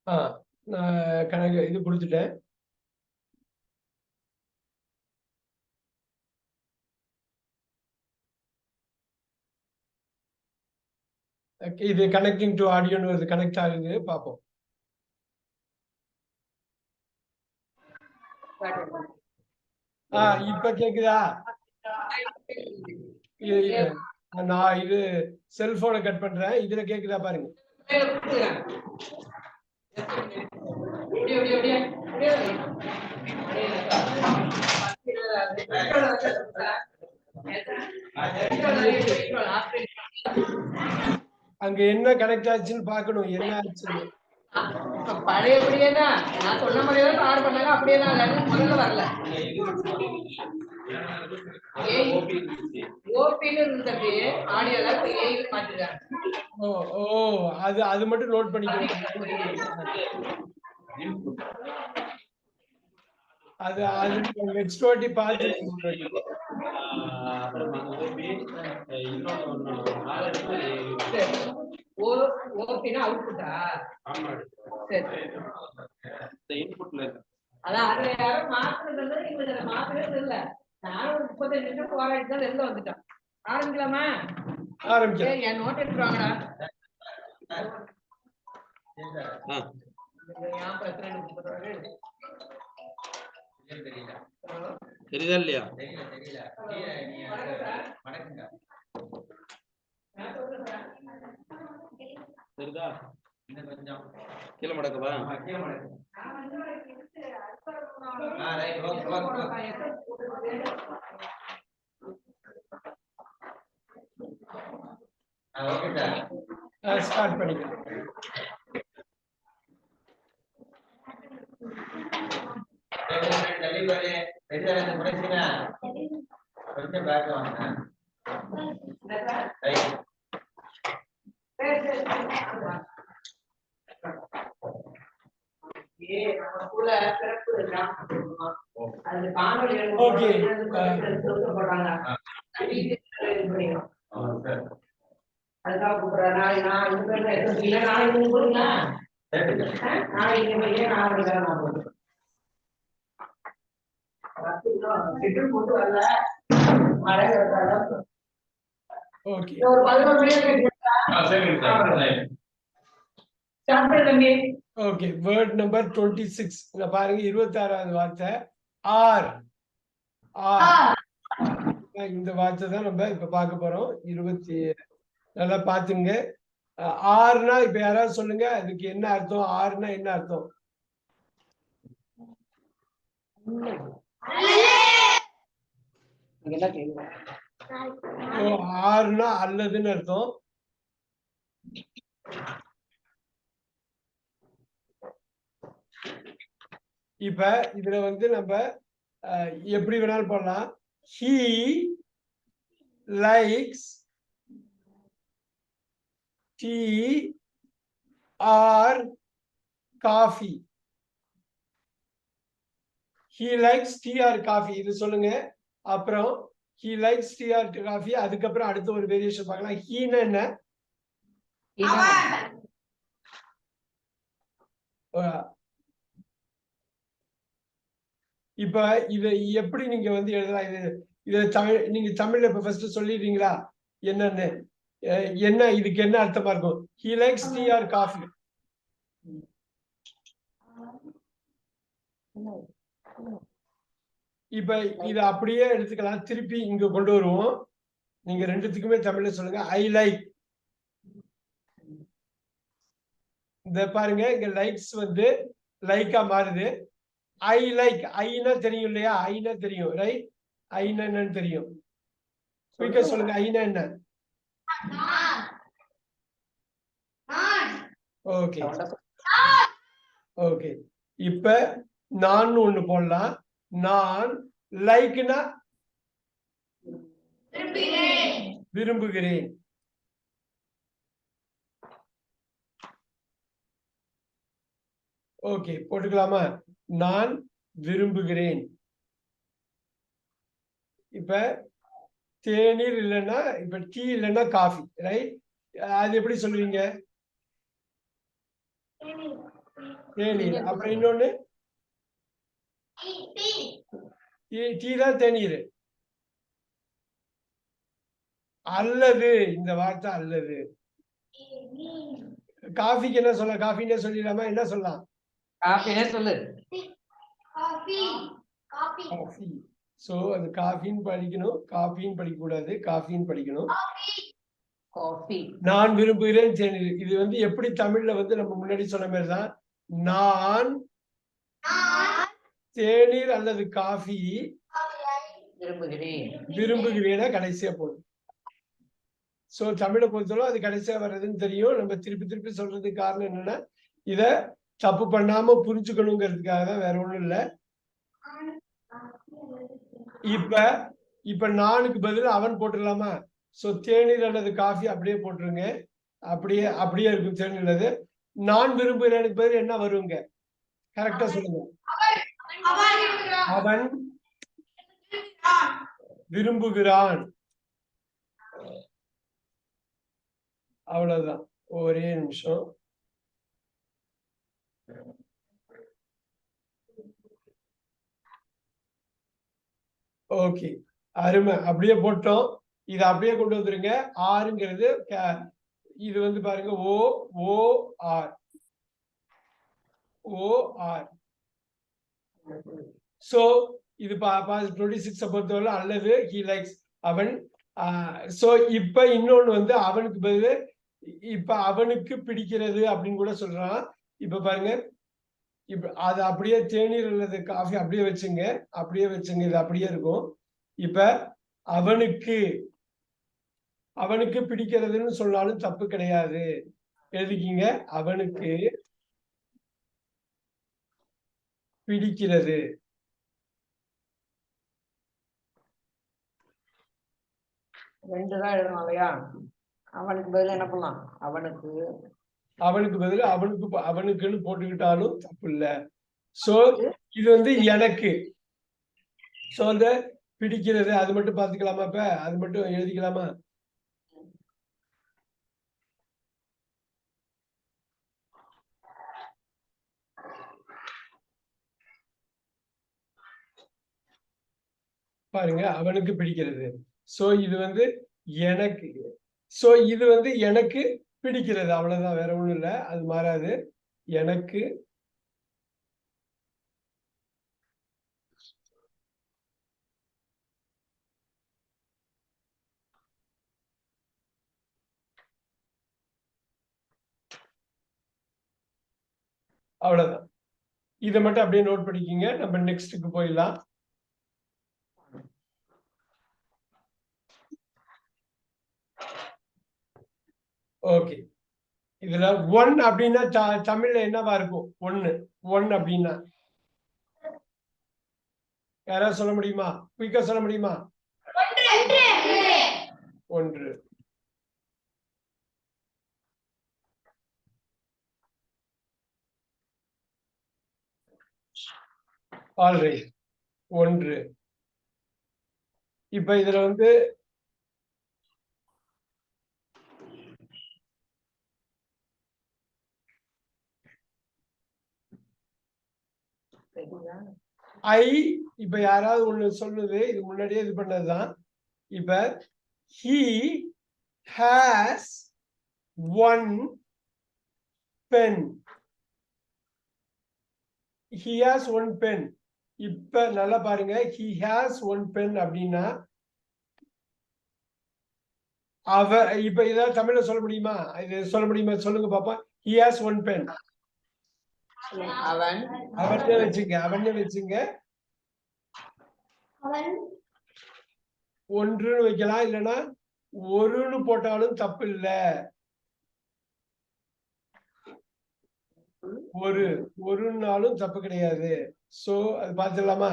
நான் கணக்கு இது கொடுத்துட்டேன். இது கனெக்டிங் டு ஆடியோன்னு வருது, கனெக்ட் ஆகுது, பார்ப்போம். இப்ப கேக்குதா? நான் இது செல்போனை கட் பண்றேன். இதுல கேக்குதா பாருங்க. அங்க என்ன கனெக்ட் ஆச்சுன்னு பாக்கணும், என்ன ஆச்சுன்னு. பழையபடியே தான் நான் சொன்ன மாதிரியே தான் ஆர்டர் பண்ணாங்க, அப்படியே தான் முதல்ல வரல. ஓபின்னு இருந்தது ஆடியோல ஏஐ மாத்திட்டாங்க. அது மட்டும் நோட் பண்ணிக்கணும். அது நெக்ஸ்ட் வாட்டி பார்த்து ஓபினா அவுட்புட்டா? சரி, இன்புட்ல அதான் அதுல யாரும் மாத்துறது இவங்க மாத்துறது இல்ல. நானும் 35 நிமிஷம் போராடி தான் வெளில வந்துட்டேன். ஆரம்பிக்கலாமா? ஆரம்பிக்கலாம். என் நோட் எடுத்துருவாங்கடா. தெரியுதா இல்லையா? தெரியுதா? கீழே மடக்கவா? ஸ்டார்ட் பண்ணிக்கலாம். ஓகே, அதுக்காக கூப்பிடுறேன். நான் கொண்டு வரல. ஒரு 11 ஓகே, வேர்ட் நம்பர் 26 பாருங்க. 26வது வார்த்தை ஆர். இந்த வார்த்தை தான் நம்ம இப்ப பார்க்க போறோம். 20 நல்லா பாத்துங்க. ஆர்னா இப்ப யாராவது சொல்லுங்க, அதுக்கு என்ன அர்த்தம்? ஆர்னா என்ன அர்த்தம்? ஆர்னா அல்லதுன்னு அர்த்தம். இப்ப இதுல வந்து நம்ம எப்படி வேணாலும் போடலாம். he likes tea or coffee. he likes tea or coffee இது சொல்லுங்க. அப்புறம் he likes tea or coffee. அதுக்கப்புறம் அடுத்த ஒரு வேரியேஷன் பார்க்கலாம். ஹீனா என்ன? இப்ப இதை எப்படி நீங்க வந்து எழுதலாம்? இது தமிழ், நீங்க தமிழ்ல இப்ப ஃபர்ஸ்ட் சொல்லிடுறீங்களா என்னன்னு? என்ன இதுக்கு என்ன அர்த்தமா இருக்கும்? he likes tea or coffee. இப்ப இத அப்படியே எடுத்துக்கலாம், திருப்பி இங்க கொண்டு வருவோம். நீங்க ரெண்டுத்துக்குமே தமிழ்ல சொல்லுங்க. I like. இந்த பாருங்க, இங்க லைக்ஸ் வந்து லைக்கா மாறுது. ஐ லைக், ஐனா தெரியும் இல்லையா? ஐனா தெரியும், ரைட்? ஐனா என்னன்னு தெரியும். குயிக்கா சொல்லுங்க, ஐனா என்ன? Okay okay. இப்ப நான் ஒண்ணு போடலாம். நான் லைக்னா விரும்புகிறேன். ஓகே, போட்டுக்கலாமா? நான் விரும்புகிறேன். இப்ப தேநீர் இல்லைன்னா, இப்ப டீ இல்லைன்னா காஃபி, ரைட்? அது எப்படி சொல்லுவீங்க? தேநீர். அப்புறம் இன்னொன்னு டீ தான் தேநீர். அல்லது இந்த வார்த்தை அல்லது. காஃபிக்கு என்ன சொல்லலாம்? காஃபின்னே சொல்லிடலாமா? என்ன சொல்லலாம்? காஃபினே சொல்லு. காஃபி. சோ அது காஃபின்னு படிக்கணும், காஃபின்னு படிக்க கூடாது, காஃபின்னு படிக்கணும். காஃபி. நான் விரும்புகிறேன் தேநீர். இது வந்து எப்படி தமிழ்ல வந்து நம்ம முன்னாடி சொன்ன மாதிரி தான். நான் தேநீர் அல்லது காஃபி விரும்புகிறேன் கடைசியா போடும். சோ தமிழை பொறுத்தவரை அது கடைசியா வர்றதுன்னு தெரியும். நம்ம திருப்பி திருப்பி சொல்றதுக்கு காரணம் என்னன்னா, இத தப்பு பண்ணாம புரிஞ்சுக்கணுங்கிறதுக்காக தான், வேற ஒண்ணும் இல்ல. இப்ப நானுக்கு பதில் அவன் போட்டுடலாமா? சோ தேநீர் அல்லது காஃபி அப்படியே போட்டுருங்க. அப்படியே இருக்கும் தேநீர் அல்லது. நான் விரும்புகிறேன் பதில் என்ன வருங்க? கரெக்டா சொல்லுங்க. அவன் விரும்புகிறான். அவ்வளவுதான். ஒரே நிமிஷம். ஓகே, அருமை. அப்படியே போட்டோம். இதை அப்படியே கொண்டு வந்துருங்க. ஆறுங்கிறது இது வந்து பாருங்க, OOR. சோ இது 26 பொறுத்தவரை அல்லது he likes அவன். சோ இப்ப இன்னொன்னு வந்து அவனுக்கு பதில் இப்ப அவனுக்கு பிடிக்கிறது அப்படின்னு கூட சொல்றான். இப்ப பாருங்க, இப்ப அது அப்படியே தேநீர் அல்லது காஃபி அப்படியே வச்சுங்க. இது அப்படியே இருக்கும். இப்ப அவனுக்கு பிடிக்கிறதுன்னு சொன்னாலும் தப்பு கிடையாது. எழுதிக்கிங்க, அவனுக்கு பிடிக்கிறது. ரெண்டு தான் எழுதணும் இல்லையா? அவனுக்கு பதில் என்ன பண்ணலாம்? அவனுக்கு பதில் அவனுக்குன்னு போட்டுக்கிட்டாலும் தப்பு இல்ல. சோ இது வந்து எனக்கு. சோ அந்த பிடிக்கிறது அது மட்டும் பாத்துக்கலாமா? இப்ப அது மட்டும் எழுதிக்கலாமா? பாருங்க, அவனுக்கு பிடிக்கிறது. சோ இது வந்து எனக்கு. சோ இது வந்து எனக்கு பிடிக்கிறது. அவ்வளவுதான், வேற ஒண்ணும் இல்ல. அது மாறாது. எனக்கு அவ்வளவுதான். இதை மட்டும் அப்படியே நோட் பண்ணிக்கிங்க. நம்ம நெக்ஸ்ட்டுக்கு போயிடலாம். ஓகே, இதுல ஒன் அப்படின்னா தமிழ்ல என்னவா இருக்கும்? ஒன்னு அப்படின்னா யாராவது சொல்ல முடியுமா? குயிக்கா சொல்ல முடியுமா? ஒன்று. ஆல்ரைட், ஒன்று. இப்ப இதுல வந்து இப்ப யாராவது ஒண்ணு சொல்லுது, இது முன்னாடியே இது பண்ணதுதான். இப்ப he has one pen. he has one pen. இப்ப நல்லா பாருங்க, he has one pen அப்படின்னா இப்ப இதாவது தமிழ்ல சொல்ல முடியுமா? இது சொல்ல முடியுமா? சொல்லுங்க பாப்பா. he has one pen. அவனே வச்சுங்க. ஒன்றுன்னு வைக்கலாம், இல்லைன்னா ஒருன்னு போட்டாலும் தப்பு இல்ல. ஒருனாலும் தப்பு கிடையாது. சோ அது பாத்துடலாமா?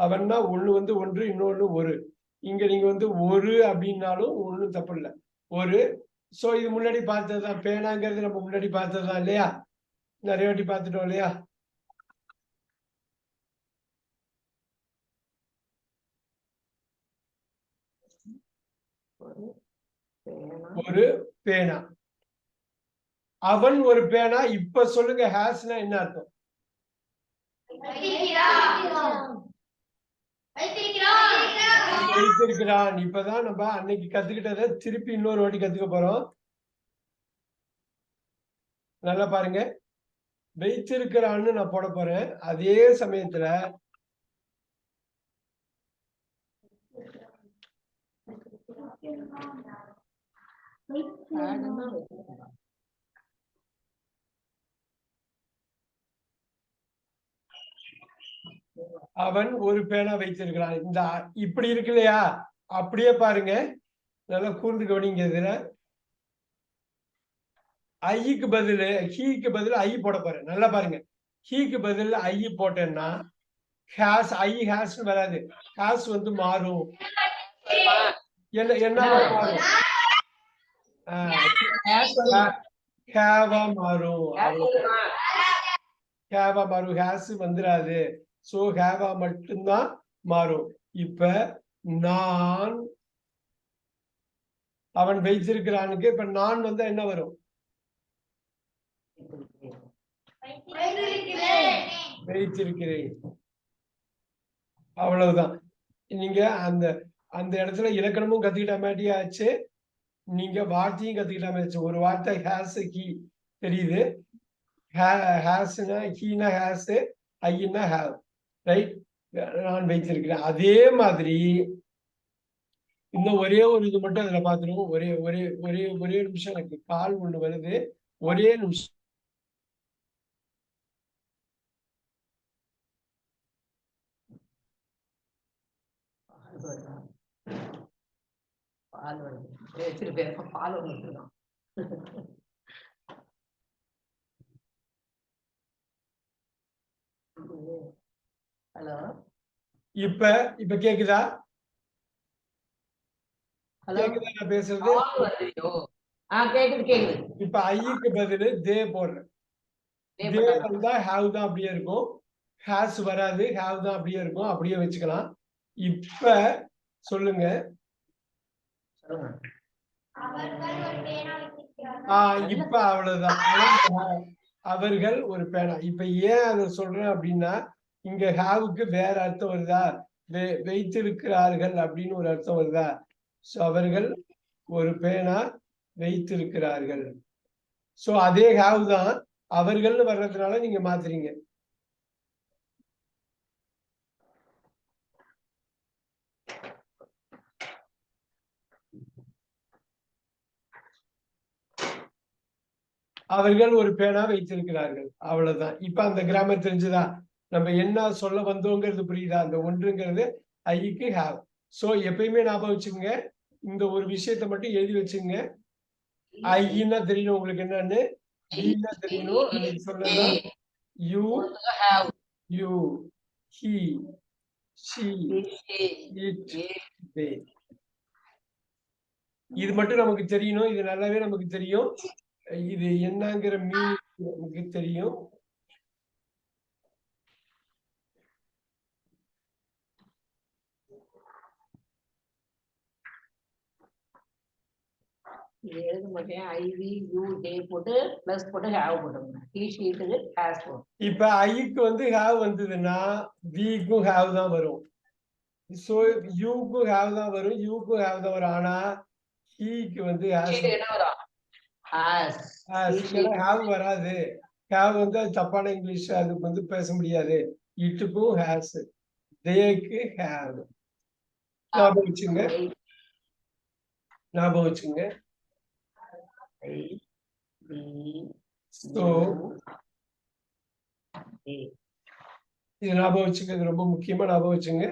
அவன்னா ஒண்ணு வந்து ஒன்று, இன்னொன்னு ஒரு. இங்க நீங்க வந்து ஒரு அப்படின்னாலும் ஒண்ணும் தப்பு இல்லை. ஒரு. சோ இது முன்னாடி பார்த்ததுதான். பேனாங்கிறது நம்ம முன்னாடி பார்த்ததுதான் இல்லையா? நிறைய வாட்டி பார்த்துட்டோம் இல்லையா? ஒரு பேனா. அவன் ஒரு பேனா. இப்ப சொல்லுங்க ஹேஸ்னா என்ன அர்த்தம்? வைத்திருக்கிறான். இப்பதான் நம்ம அன்னைக்கு கத்துக்கிட்டதை திருப்பி இன்னொரு வாட்டி கத்துக்க போறோம். நல்லா பாருங்க. வைத்திருக்கிறான்னு நான் போட போறேன். அதே சமயத்துல அவன் ஒரு பேனா வைத்திருக்கிறான். இந்த இப்படி இருக்கு இல்லையா? அப்படியே பாருங்க, நல்லா கூர்ந்து கவனிங்க. இதுல ஐக்கு பதில் ஹீக்கு பதில் ஐ போட போறேன். நல்லா பாருங்க. ஹீக்கு பதில் ஐ போட்டேன்னா ஹேஸ், ஐ ஹேஸ் வராது. ஹேஸ் வந்து மாறும். என்ன மாறும்? ஹேவா மாறும். ஹேவா மாறும். ஹேஸ் வந்துடாது. சோ ஹேவா மட்டும்தான் மாறும். இப்ப நான் அவன் வைத்திருக்கிறானுக்கு இப்ப நான் வந்தா என்ன வரும்? வைத்திருக்கிறேன். அவ்வளவுதான். நீங்க அந்த அந்த இடத்துல இலக்கணமும் கத்துக்கிட்ட மாதிரி ஆச்சு, நீங்க வார்த்தையும் கத்துக்கிட்ட மாதிரி ஆச்சு. ஒரு வார்த்தை ஹேஸ், ஹி தெரியுது. ஹேஸ்னா ஹீனா ஹேஸ், ஐன்னா ஹேவ். ரைட்? நான் வைத்திருக்கிறேன். அதே மாதிரி இன்னும் ஒரே ஒரு இது மட்டும் அதுல பாத்துருவோம். ஒரே ஒரே ஒரே ஒரே நிமிஷம், எனக்கு கால் ஒண்ணு வருது. ஒரே நிமிஷம். பால் வருது. வச்சிருப்பேன். பால் வந்துருக்கான். ஹலோ, இப்ப இப்ப கேக்குதா? ஹலோ, கேக்குதா நான் பேசுறது? கேக்குது கேக்குது. இப்ப ஐக்கு பதில் தே போடுறேன். தே வந்தா ஹேவ் தான் அப்படியே இருக்கும். ஹேஸ் வராது. ஹேவ் தான் அப்படியே இருக்கும். அப்படியே வச்சுக்கலாம். இப்ப சொல்லுங்க. இப்ப அவ்வளவுதான். அவர்கள் ஒரு பேனா. இப்ப ஏன் அதை சொல்றேன் அப்படின்னா, இங்க ஹாவுக்கு வேற அர்த்தம் வருதா? வைத்திருக்கிறார்கள் அப்படின்னு ஒரு அர்த்தம் வருதா? சோ அவர்கள் ஒரு பேனா வைத்திருக்கிறார்கள். சோ அதே ஹாவ் தான் அவர்கள்னு வர்றதுனால நீங்க மாத்துறீங்க. அவர்கள் ஒரு பேனா வைத்திருக்கிறார்கள். அவ்வளவுதான். இப்ப அந்த கிராமர் தெரிஞ்சுதா? நம்ம என்ன சொல்ல வந்தோங்கிறது புரியுதா? அந்த ஒன்றுங்கிறது ஐக்கு ஹாவ். சோ எப்பயுமே ஞாபகம் வச்சுக்கோங்க, இந்த ஒரு விஷயத்த மட்டும் எழுதி வச்சுங்க. ஐன்னா தெரியணும் உங்களுக்கு என்னன்னு, ஹீன்னா தெரியணும். அன்னைக்கு சொன்னதா you, you, he, she, it, they. இது மட்டும் நமக்கு தெரியணும். இது நல்லாவே நமக்கு தெரியும். இது என்னங்கிற மீனிங் நமக்கு தெரியும். எழுத மாட்டேன். ஐவி யூ டே போட்டு பிளஸ் போட்டு ஹேவ் போட்டுங்க. டி ஷீட்டுக்கு ஹேஸ் போடும். இப்ப ஐக்கு வந்து ஹேவ் வந்ததுன்னா விக்கும் ஹேவ் தான் வரும். சோ யூக்கும் ஹேவ் தான் வரும். யூக்கும் ஹேவ் தான் வரும். ஆனா ஹீக்கு வந்து என்ன வரும்? ஹேவ் வராது. ஹேவ் வந்து அது தப்பான இங்கிலீஷ். அதுக்கு வந்து பேச முடியாது. இட்டுக்கும் ஹேஸ், தேக்கு ஹேவ். ஞாபகம் வச்சுங்க. ஞாபகம் வச்சுங்க. இது ஞாபகம் வச்சுங்க. இது ரொம்ப முக்கியமா ஞாபகம் வச்சுங்க.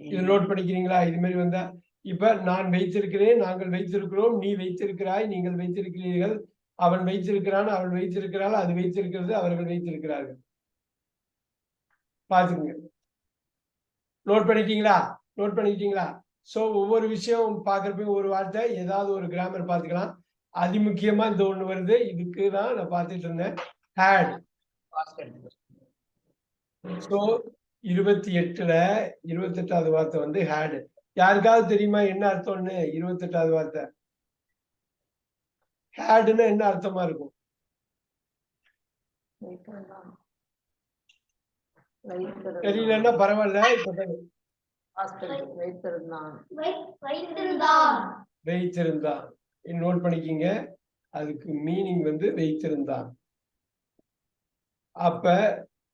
இது நோட் பண்ணிக்கிறீங்களா? இது மாதிரி வந்தா இப்ப நான் வைத்திருக்கிறேன், நாங்கள் வைத்திருக்கிறோம், நீ வைத்திருக்கிறாய், நீங்கள் வைத்திருக்கிறீர்கள், அவன் வைத்திருக்கிறான், அவள் வைத்திருக்கிறாள், அது வைத்திருக்கிறது, அவர்கள் வைத்திருக்கிறார்கள். பாத்துங்க. நோட் பண்ணிட்டீங்களா? நோட் பண்ணிட்டீங்களா? சோ ஒவ்வொரு விஷயம் பாக்குறப்ப ஒரு வார்த்தை ஏதாவது ஒரு கிராமர் பாத்துக்கலாம். அதி முக்கியமா இந்த ஒண்ணு வருது. இதுக்குதான் நான் பார்த்துட்டு இருந்தேன். ஹேட். சோ 28வது வார்த்தை வந்து ஹேட். யாருக்காவது தெரியுமா என்ன அர்த்தம்னு? 28வது வார்த்தை ஹேடுன்னா என்ன அர்த்தமா இருக்கும்? வைத்திருந்தான். தெரியலன்னா பரவாயில்ல. இப்ப வைத்திருந்தான். வைத்திருந்தான் நோட் பண்ணிக்கிங்க. அதுக்கு மீனிங் வந்து வைத்திருந்தான். அப்ப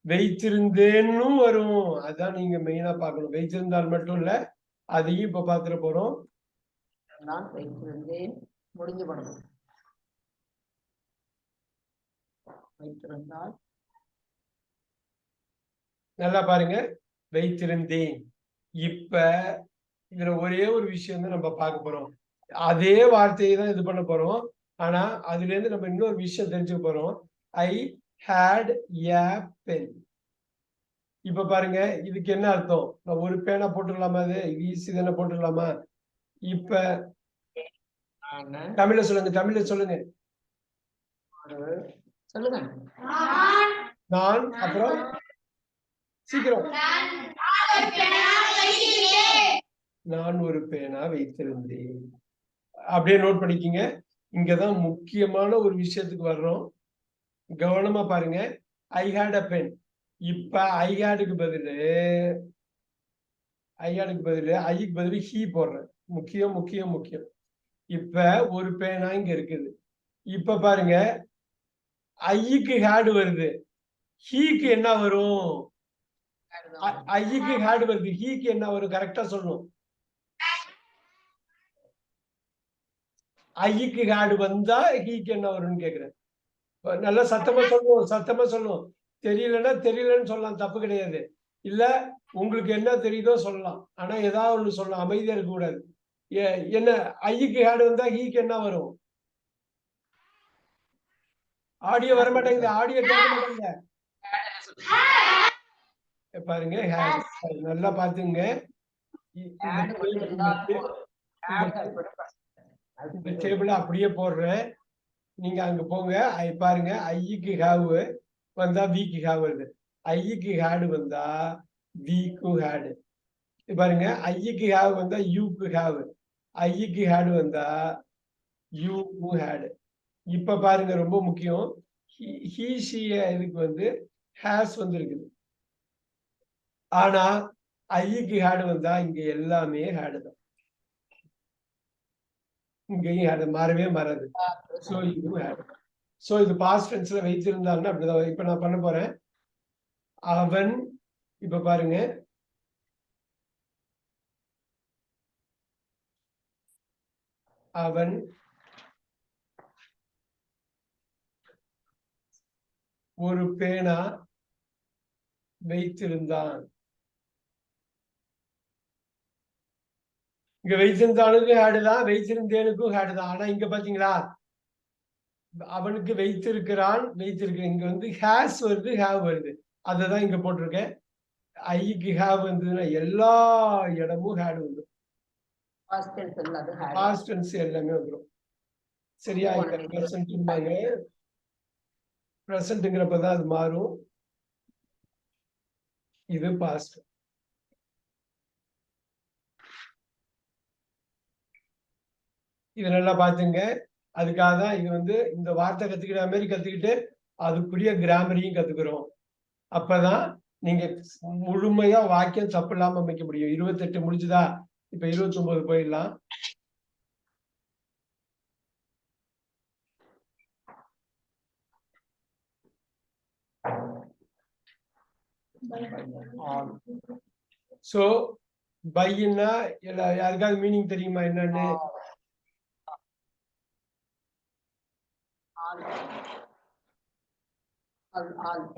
வைத்திருந்தேன்னு வரும். அதான் நீங்க மெயினா பார்க்கணும். வைத்திருந்தால் மட்டும் இல்ல, அதையும் இப்ப பாத்துட போறோம். நான் வைத்திருந்தேன் முடிஞ்சு படம். வைத்திருந்தால் நல்லா பாருங்க, வைத்திருந்தேன். இப்ப இதுல ஒரே ஒரு விஷயம் தான் நம்ம பார்க்க போறோம். அதே வார்த்தையை தான் இது பண்ண போறோம். ஆனா அதுல இருந்து நம்ம இன்னொரு விஷயம் தெரிஞ்சுக்க போறோம். ஐ ஹேட் எ பென். இப்ப பாருங்க, இதுக்கு என்ன அர்த்தம்? நான் ஒரு பேனா போட்டுடலாமா? அது ஈஸி தானே, போட்டுடலாமா? இப்ப தமிழ்ல சொல்லுங்க, தமிழ்ல சொல்லுங்க. சொல்லுங்க. நான், அப்புறம் சீக்கிரம். நான் ஒரு பேனா வைத்திருந்தேன். அப்படியே நோட் பண்ணிக்கிங்க. இங்கதான் முக்கியமான ஒரு விஷயத்துக்கு வர்றோம். கவனமா பாருங்க. ஐ ஹேட் அ பென். இப்ப ஐ ஹேடுக்கு பதிலு ஐக்கு பதிலு ஹீ போடுறேன். முக்கியம் முக்கியம் முக்கியம். இப்ப ஒரு பேனா இங்க இருக்குது. இப்ப பாருங்க, ஐக்கு ஹேடு வருது, ஹீக்கு என்ன வரும்? ஐக்கு ஹேடு வருது, ஹீக்கு என்ன வரும்? கரெக்டா சொல்லணும். ஐக்கு ஹேடு வந்தா ஹீக்கு என்ன வரும்னு கேக்குறேன். நல்லா சத்தமா சொல்லணும், சத்தமா சொல்லணும். தெரியலன்னா தெரியலன்னு சொல்லலாம், தப்பு கிடையாது. இல்ல உங்களுக்கு என்ன தெரியுதோ சொல்லலாம். ஆனா ஏதாவது ஒண்ணு சொல்லலாம், அமைதியா இருக்க கூடாது. என்ன ஐக்கு ஹேடு வந்தா ஹீக்கு என்ன வரும்? ஆடியோ வர மாட்டேங்குது, ஆடியோ கேட்க மாட்டேங்குது. பாருங்க, நல்லா பாத்துங்க. இந்த டேபிள் அப்படியே போடுறேன். நீங்க அங்க போங்க. பாருங்க, ஐக்கு ஹேவ் வந்தா வீக்கு ஹேவ் வருது. ஐக்கு ஹேடு வந்தா வீக்கு ஹேடு. பாருங்க, ஐக்கு ஹேவ் வந்தா யூக்கு ஹேவ், ஐக்கு ஹேடு வந்தா யூக்கு ஹேடு. இப்ப பாருங்க, ரொம்ப முக்கியம். ஹீ ஷீ இதுக்கு வந்து ஹேஸ் வந்து இருக்குது. ஆனா ஐக்கு ஹேடு வந்தா இங்க எல்லாமே ஹேடு தான். இங்கேயும் ஹேடு மாறவே மாறாது. சோ இதுவும் ஹேடு. சோ இது பாஸ்ட் டென்ஸ்ல வைத்திருந்தாலும் அப்படிதான். இப்ப நான் பண்ண போறேன். அவன், இப்ப பாருங்க, அவன் ஒரு பேனா வைத்திருந்தான். இங்க வைத்திருந்தானுக்கும் ஹேடு தான், வைத்திருந்தேனுக்கும் ஹேடு தான். ஆனா இங்க பாத்தீங்களா, அவனுக்கு வைத்திருக்கிறான், இங்க வந்து ஹேஸ் வருது, ஹேவ் வருது. அததான் இங்க போட்டிருக்கேன். ஐக்கு ஹேவ் வந்ததுன்னா எல்லா இடமும் ஹேடு வந்துடும். பாஸ்ட் டென்ஸ் எல்லாமே வந்துடும். சரியா? பிரசன்ட்ங்கிறப்பதான் அது மாறும். இது பாஸ்ட். இது நல்லா பாத்துங்க. அதுக்காக தான் இது வந்து இந்த வார்த்தை கத்துக்கிற மாதிரி கத்துக்கிட்டு அதுக்குரிய கிராமரையும் கத்துக்கிறோம். அப்பதான் நீங்க முழுமையா வாக்கியம் தப்பு இல்லாம அமைக்க முடியும். 28 முடிஞ்சுதா? இப்ப 29 போயிடலாம். சோ பைன்னா யாருக்காவது மீனிங் தெரியுமா என்னன்னு?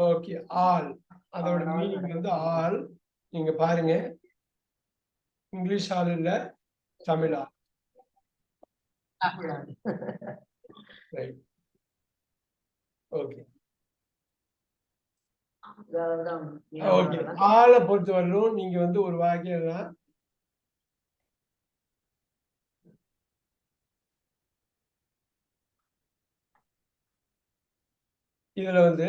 Okay, all. அதோட மீனிங் வந்து ஆல். நீங்க பாருங்க, இங்கிலீஷ் ஆள் இல்ல, தமிழ் ஆள். Right, okay okay. ஆளை பொறுத்த வரலும் நீங்க வந்து ஒரு வாக்கியம் இதுல வந்து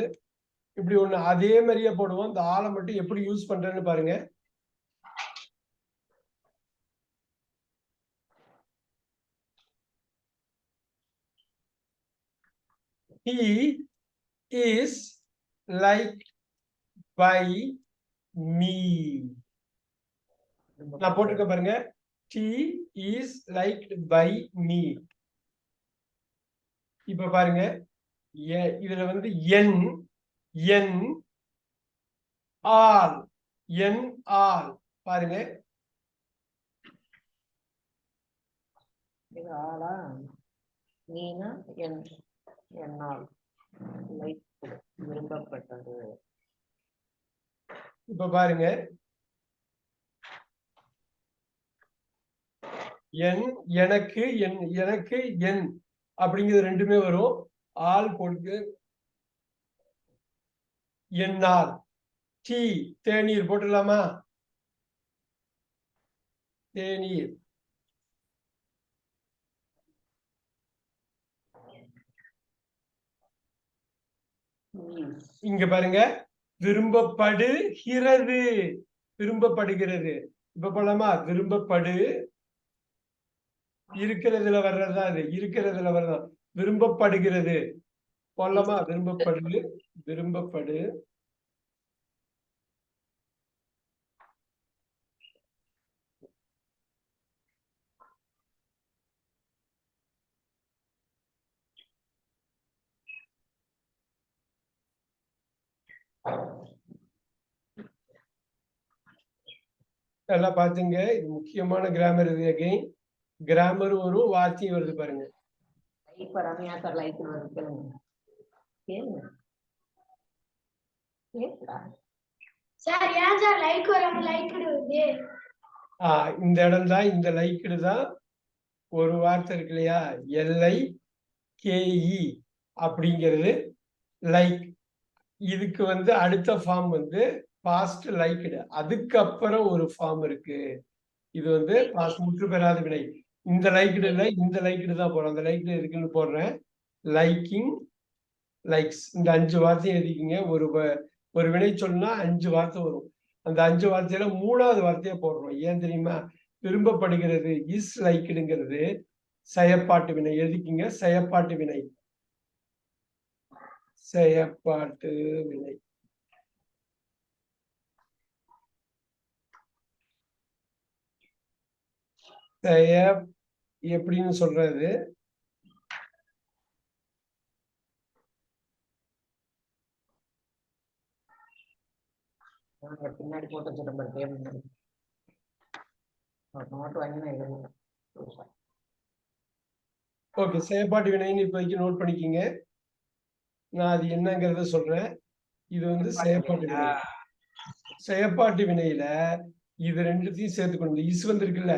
இப்படி ஒண்ணு அதே மாதிரியே போடுவோம். இந்த ஆளை மட்டும் எப்படி யூஸ் பண்றேன்னு பாருங்க. he is liked by me. நான் போட்டிருக்க பாருங்க, he is liked by me. இப்ப பாருங்க, இதுல வந்து n all பாருங்க. இது ஆளா நீனா என்னால் விரும்பப்பட்டது. இப்ப பாருங்க, எனக்கு என் அப்படிங்கிறது ரெண்டுமே வரும். ஆள் போட்டு என்னால். டீ தேநீர் போட்டுடலாமா? தேநீர். இங்க பாருங்க, விரும்பப்படுகிறது, விரும்பப்படுகிறது. இப்ப போலாமா? விரும்பப்படு இருக்கிறதுல வர்றதா, இது இருக்கிறதுல வர்றதா, விரும்பப்படுகிறது போலாமா? விரும்பப்படு நல்லா பாத்துங்க. இது முக்கியமான கிராமர். இது அகைன் கிராமர் வரும், வார்த்தையும் வருது பாருங்க. இந்த இடம் தான், இந்த லைக்டு தான் ஒரு வார்த்தை இருக்கு இல்லையா, LIKE அப்படிங்கிறது லைக். இதுக்கு வந்து அடுத்த ஃபார்ம் வந்து பாஸ்ட் லைக்டு. அதுக்கப்புறம் ஒரு ஃபார்ம் இருக்கு. இது வந்து பாஸ்ட் முற்று பெறாத வினை. இந்த லைக்டு இல்ல, இந்த லைக்டு தான் போறோம். அந்த லைக்டு இருக்குன்னு போடுறேன். லைக்கிங், லைக்ஸ், இந்த 5 வார்த்தையும் எழுதிக்கிங்க. ஒரு வினை சொன்னா 5 வார்த்தை வரும். அந்த 5 வார்த்தையில 3வது வார்த்தையை போடுறோம். ஏன் தெரியுமா? விரும்பப்படுகிறது இஸ் லைக்டுங்கிறது செயற்பாட்டு வினை. எழுதிக்கிங்க, செயற்பாட்டு வினை, செயற்பாட்டு வினை. எப்படின்னு சொல்றது? பின்னாடி போட்டு வச்சிருக்கேன். ஓகே, செயற்பாட்டு வினைன்னு இப்போதைக்கு நோட் பண்ணிக்கிங்க. நான் அது என்னங்கிறத சொல்றேன். இது வந்து செயற்பாட்டு வினை. செயற்பாட்டு வினையில இது ரெண்டுத்தையும் சேர்த்துக்கணும். இஸ் வந்திருக்குல்ல,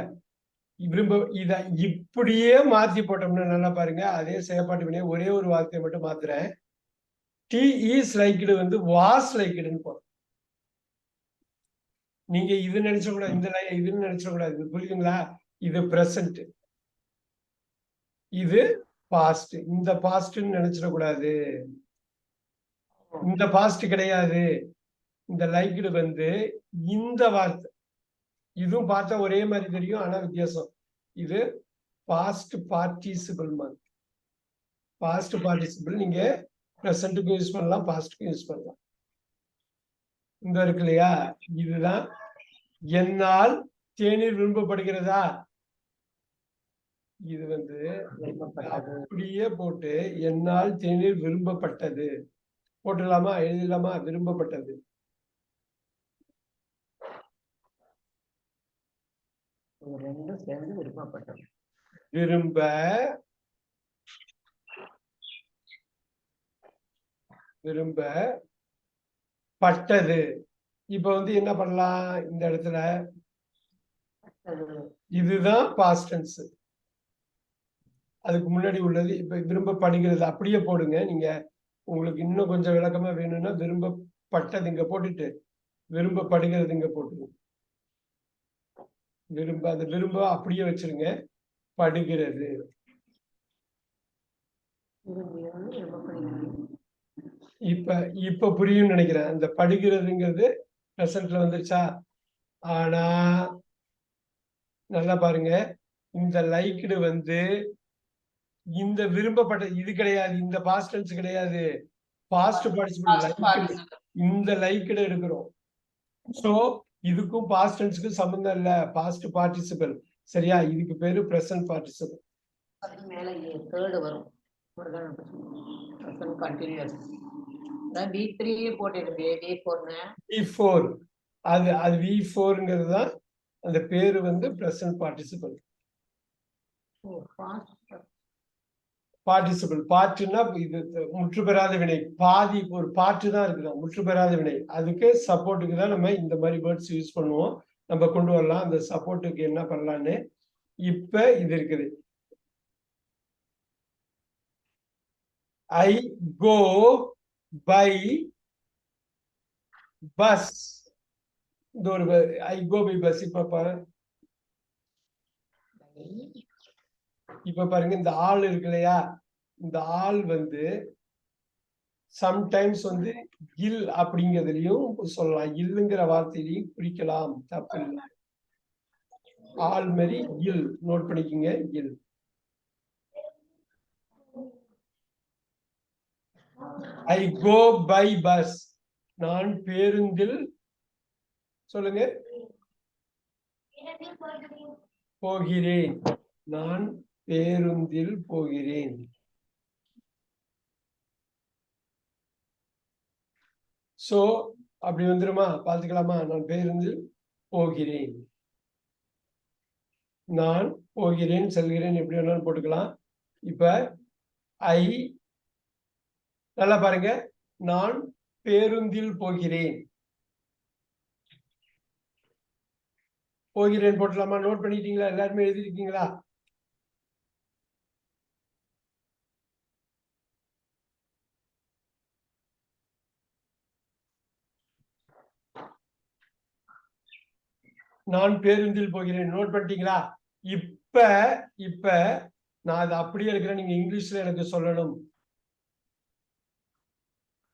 இத இப்படியே மாத்தி போட்டோம்னா நல்லா பாருங்க. அதே செயற்பாட்டு வினை ஒரே ஒரு வார்த்தையை மட்டும் மாத்துறேன். டி இஸ் லைக்டு வந்து வாஸ் லைக்டுன்னு போறோம். நீங்க இது நினைச்சக்கூடாது, இதுன்னு நினைச்சக்கூடாது. புரியுதுங்களா? இது பிரசன்ட், இது பாஸ்ட். இந்த பாஸ்ட்ன்னு நினைச்சிடக்கூடாது. இந்த பாஸ்ட் கிடையாது. இந்த லைக்டு வந்து இந்த வார்த்தை. இதுவும் பார்த்தா ஒரே மாதிரி தெரியும், ஆனா வித்தியாசம். இது பாஸ்ட் பார்ட்டிசிபிள் மாதிரி. பாஸ்ட் பார்ட்டிசிபிள் நீங்க பிரசன்ட்டுக்கும் யூஸ் பண்ணலாம், பாஸ்டுக்கும் யூஸ் பண்ணலாம். இந்த இருக்கு இல்லையா, இதுதான். என்னால் தேநீர் விரும்பப்படுகிறதா? இது வந்து அப்படியே போட்டு என்னால் தேநீர் விரும்பப்பட்டது போட்டுடலாமா? எழுதலாமா? விரும்பப்பட்டது. ரெண்டும் சேர்ந்து விரும்பப்பட்டது. விரும்பப்பட்டது. இப்ப வந்து என்ன பண்ணலாம் இந்த இடத்துல? இதுதான் பாஸ்ட் டென்ஸ். அதுக்கு முன்னாடி உள்ளது இப்ப விரும்பப்படுகிறது அப்படியே போடுங்க. நீங்க உங்களுக்கு இன்னும் கொஞ்சம் விளக்கமா வேணும்னா விரும்பப்பட்டது இங்க போட்டுட்டு விரும்பப்படுகிறது இங்க போட்டுருங்க. அந்த விரும்ப அப்படியே வச்சிருங்க. படுகிறது. இப்ப புரியும் நினைக்கிறேன். அந்த படுகிறதுங்கிறது பிரசன்ட்ல வந்துருச்சா? ஆனா நல்லா பாருங்க, இந்த லைக்டு வந்து இந்த விரும்பப்பட்ட இது கிடையாது, இந்த பாஸ்ட் டென்ஸ் கிடையாது, பாஸ்ட் பார்ட்டிசிபிள் இந்த லைக்டு இருக்கிறோம். சோ இதுக்கும் பாஸ்ட் டென்ஸ்க்கும் சம்பந்தம் இல்ல, பாஸ்ட் பார்ட்டிசிபிள். சரியா? இதுக்கு பேரு பிரசன்ட் பார்ட்டிசிபிள். அது மேல தேர்ட் வரும் பிரசன்ட் கண்டினியூஸ். V3 போட்டுருக்கு, V4 V4 அது V4ங்கிறது தான் அந்த பேரு வந்து பிரசன்ட் பார்ட்டிசிபிள். பார்ட்டிசிபிள் பார்ட்னா இது முற்று பெறாத வினை, பாதி ஒரு பாட்டு தான் இருக்குது, முற்று பெறாத வினை. அதுக்கு சப்போர்ட்டுக்கு தான் நம்ம இந்த மாதிரி வேர்ட்ஸ் யூஸ் பண்ணுவோம். நம்ம கொண்டு வரலாம் அந்த சப்போர்ட்டுக்கு என்ன பண்ணலான்னு. இப்ப இது இருக்குது, ஐ கோ பை பஸ். இந்த ஒரு ஐ கோ பை பஸ். இப்ப பாருங்க இந்த ஆள் இருக்கு இல்லையா, இந்த ஆள் வந்து சம்டைம்ஸ் வந்து இல் அப்படிங்கிறதுலயும் சொல்லலாம், இல்லுங்கிற வார்த்தையிலையும் குறிக்கலாம், தப்பு இல்லை. ஆள் மாதிரி இல் நோட் பண்ணிக்கோங்க, இல். ஐ கோ பை பஸ், நான் பேருந்தில் சொல்லுங்க போகிறேன், நான் பேருந்தில் போகிறேன். சோ அப்படி வந்துருமா? பாத்துக்கலாமா? நான் பேருந்தில் போகிறேன், நான் போகிறேன், செல்கிறேன், எப்படி வேணாலும் போட்டுக்கலாம். இப்ப ஐ நல்லா பாருங்க, நான் பேருந்தில் போகிறேன், போகிறேன் போட்டலாமா? நோட் பண்ணிட்டீங்களா? எல்லாருமே எழுதிருக்கீங்களா? நான் பேருந்தில் போகிறேன் நோட் பண்ணிட்டீங்களா? இப்ப நான் அதை அப்படியே இருக்கிறேன், நீங்க இங்கிலீஷ்ல எனக்கு சொல்லணும்.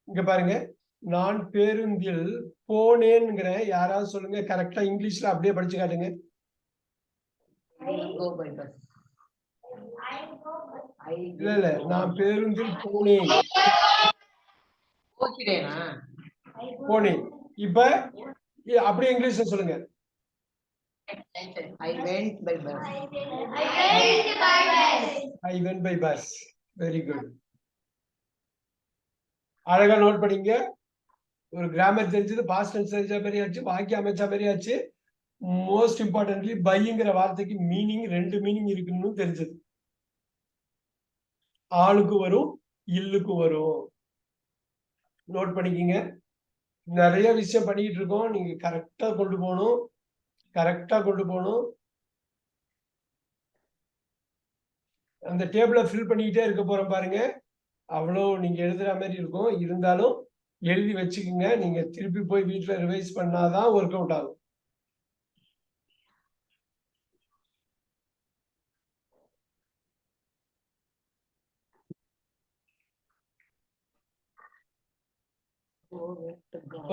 இங்க பாருங்க, நான் பேருந்தில் போனேன்ங்கிறேன், யாராவது சொல்லுங்க கரெக்டா இங்கிலீஷ்ல அப்படியே படிச்சு காட்டுங்க. இல்ல நான் பேருந்தில் போனேன், போனேன். இப்ப அப்படியே இங்கிலீஷ்ல சொல்லுங்க. I went by bus. I went by bus. Very good. அழகா நோட் பண்ணீங்க. ஒரு கிராமர் தெரிஞ்சது, பாஸ்ட் டென்ஸ் தெரிஞ்ச மாதிரி ஆச்சு, வாக்கியம் அமைச்ச மாதிரி ஆச்சு. மோஸ்ட் இம்பார்ட்டன்ட்லி பைங்கிற வார்த்தைக்கு மீனிங், ரெண்டு மீனிங் இருக்குன்னு தெரிஞ்சது. ஆளுக்கு வரும், இல்லுக்கு வரும். நோட் பண்ணிக்கீங்க. நிறைய விஷயம் பண்ணிட்டு இருக்கோம், நீங்க கரெக்டா கொண்டு போகணும், கரெக்டா கொண்டு போகணும். அந்த டேபிளை ஃபில் பண்ணிக்கிட்டே இருக்க போறோம் பாருங்க, அவ்வளோ நீங்க எழுதுற மாதிரி இருக்கும். இருந்தாலும் எழுதி வச்சுக்கோங்க, நீங்க திருப்பி போய் வீட்டுல ரிவைஸ் பண்ணாதான் ஒர்க் அவுட் ஆகும்.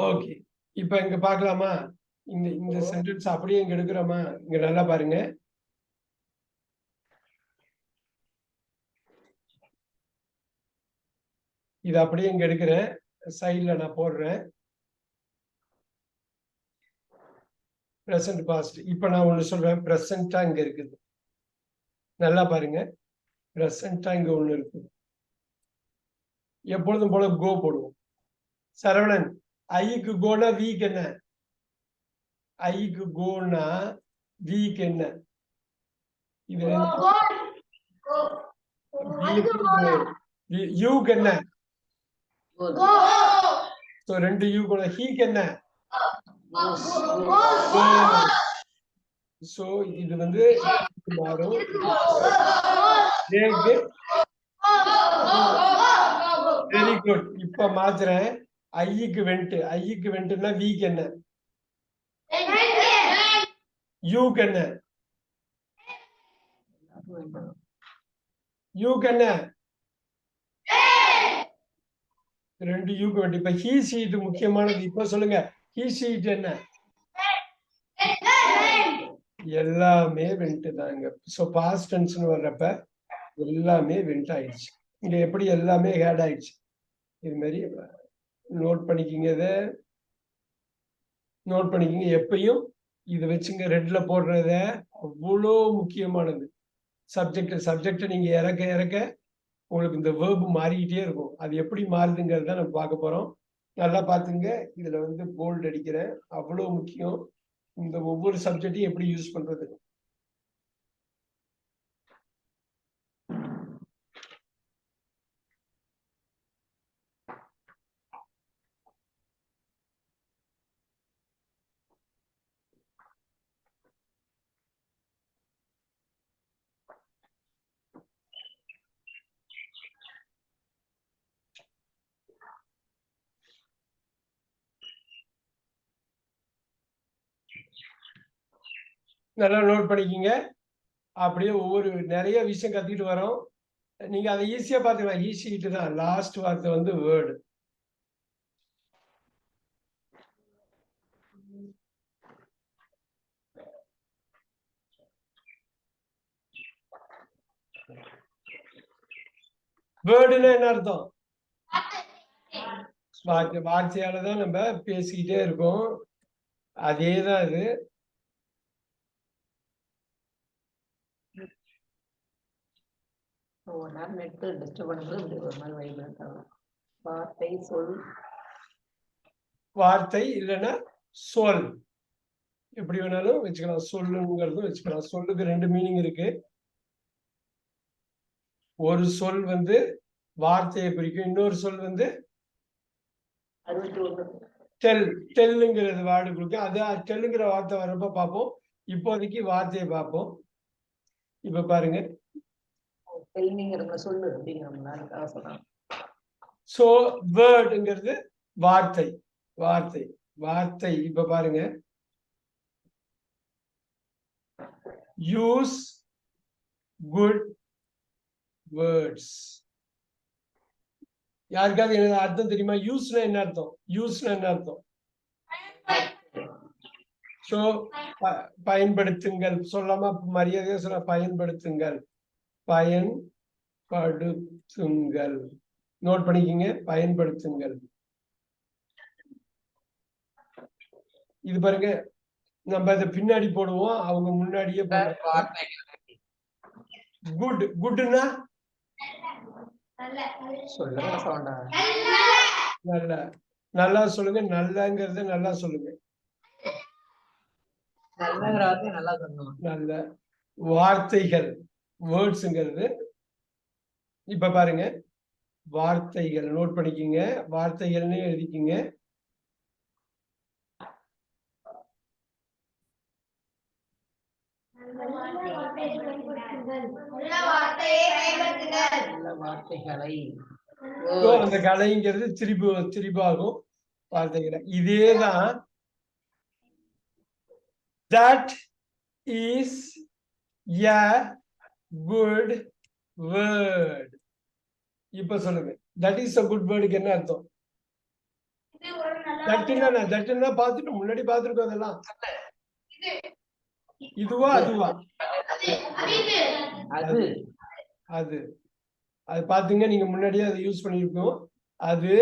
ஓகே, இப்ப இங்க பாக்கலாமா? இந்த சென்டென்ஸ் அப்படியே இங்க எடுக்கிறோமா? இங்க நல்லா பாருங்க. இது அப்படியே இங்க எடுக்கிறேன், சைட்ல நான் போடுறேன். Present past. இப்ப நான் ஒண்ணு சொல்றேன், பிரசன்டா இங்க இருக்குது. நல்லா பாருங்க, பிரசன்டா இங்க ஒண்ணு இருக்கு. எப்பொழுதும் போல கோ போடுவோம். சரவணன், ஐக்கு கோனா வீக் என்ன? ஐக்கு கோனா வீக் என்ன? இது யூக்கு என்ன? ரெண்டு யூ கூட. ஹீக்கு என்ன? சோ இது வந்து மாறும். Very good. இப்ப மாத்துறேன், ஐக்கு வெண்ட். ஐக்கு வெண்ட்னா வீக் என்ன? யூக்கு என்ன? யூக்கு என்ன? ரெண்டு யூக்கு வெண்ட். இப்ப ஹீ ஷீட் முக்கியமானது. இப்ப சொல்லுங்க, ஹீ ஷீட் என்ன? எல்லாமே வெண்ட் தாங்க. சோ பாஸ்ட் டென்ஸ்னு வர்றப்ப எல்லாமே வெண்ட் ஆயிடுச்சு. இங்க எப்படி எல்லாமே ஹேட் ஆயிடுச்சு. இது மாதிரி நோட் பண்ணிக்கிங்க, இதை நோட் பண்ணிக்கிங்க. எப்பயும் இதை வச்சுங்க, ரெட்ல போடுறத அவ்வளோ முக்கியமானது. சப்ஜெக்ட் நீங்க இறக்க இறக்க உங்களுக்கு இந்த வேர்பு மாறிக்கிட்டே இருக்கும். அது எப்படி மாறுதுங்கிறத நம்ம பார்க்க போறோம். நல்லா பார்த்துங்க. இதுல வந்து போல்ட் அடிக்கிறேன், அவ்வளோ முக்கியம் இந்த ஒவ்வொரு சப்ஜெக்டையும் எப்படி யூஸ் பண்றது. நல்லா நோட் பண்ணிக்கிங்க. அப்படியே ஒவ்வொரு நிறைய விஷயம் கத்துக்கிட்டு வரோம். நீங்க அதை ஈஸியா பார்த்துக்கலாம். ஈஸிட்டு தான். லாஸ்ட் வார்த்தை வந்து வேர்டு. வேர்டுன்னா என்ன அர்த்தம்? வார்த்தையால தான் நம்ம பேசிக்கிட்டே இருக்கோம். அதேதான் இது. ஒரு நேரம் நெட் டிஸ்டர்ப் பண்ணும்போது இப்படி ஒரு மாதிரி வைப்ரேட் ஆகும். வார்த்தை, சொல், வார்த்தை இல்லைன்னா சொல், எப்படி வேணாலும் வச்சுக்கலாம். சொல்லுங்கிறதும் வச்சுக்கலாம். சொல்லுக்கு ரெண்டு மீனிங் இருக்கு. ஒரு சொல் வந்து வார்த்தையை குறிக்கும், இன்னொரு சொல் வந்து 61 டெல்லுங்கிறது வார்டு கொடுக்கும். அது டெல்லுங்கிற வார்த்தை வர்றப்ப பார்ப்போம். இப்போதைக்கு வார்த்தையை பார்ப்போம். இப்ப பாருங்க, டெல்மிங்கிறவங்க சொல்லு அப்படிங்கிற சொல்றாங்க. சோ வேர்டுங்கிறது வார்த்தை, வார்த்தை, வார்த்தை. இப்ப பாருங்க, யூஸ் குட் வேர்ட்ஸ். யாருக்காவது என்ன அர்த்தம் தெரியுமா? யூஸ்னா என்ன அர்த்தம்? யூஸ்னா என்ன அர்த்தம்? சோ பயன்படுத்துங்கள். சொல்லாம மரியாதையா சொல்ல, பயன்படுத்துங்கள், பயன்படுத்துங்கள். நோட் பண்ணிக்கிங்க, பயன்படுத்துங்கள். இது பாருங்க, நம்ம இதை பின்னாடி போடுவோம், அவங்க முன்னாடியே போடுவோம். குட், குட்னா நல்ல. நல்லா சொல்லுங்க. நல்லங்கிறத நல்லா சொல்லுங்க. நல்ல வார்த்தைகள், வேர்ட்ஸ்ங்கிறது. இப்ப பாருங்க, வார்த்தைகள் நோட் பண்ணிக்கிங்க. வார்த்தைகள்னு எழுதிக்கிங்க. அந்த கலைங்கிறது திரிபாகும் வார்த்தைகளை. இதேதான். That is a good word. இப்ப சொல்லுங்க, that is a good word என்ன அர்த்தம்? தட்டுன்னா பார்த்துட்டோம், முன்னாடி பார்த்துருக்கோம். அதெல்லாம் இதுவா அதுவா? அது அது அது பாத்தீங்க, நீங்க முன்னாடியே அதை யூஸ் பண்ணிருக்கோம். அது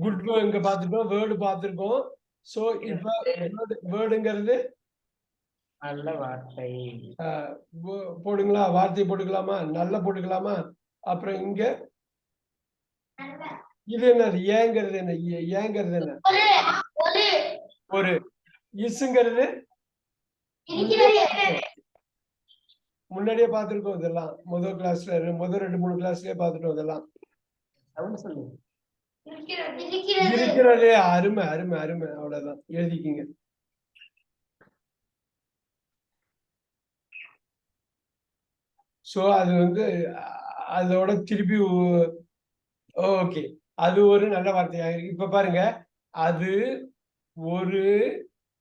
குட் இங்க பார்த்துட்டோம், வேர்டு பார்த்துருக்கோம். சோ இப்ப வேர்டுங்கிறது நல்ல வார்த்தை. போடுங்களா? வார்த்தை போட்டுக்கலாமா? நல்ல போட்டுக்கலாமா? அப்புறம் இங்க இது என்னது? ஏங்கிறது என்ன? ஏங்கிறது என்ன? ஒரு. இசுங்கிறது முன்னாடியே பார்த்திருக்கோம். இதெல்லாம் முதல் கிளாஸ்ல, முதல் 2-3 கிளாஸ்லயே பார்த்துட்டோம். இதெல்லாம் இருக்கிறதே. அருமை அருமை அருமை. அவ்வளவுதான், எழுதிக்கிங்க. சோ அது வந்து அதோட திருப்பி ஓகே, அது ஒரு நல்ல வார்த்தையாக இருக்கு. இப்ப பாருங்க, அது ஒரு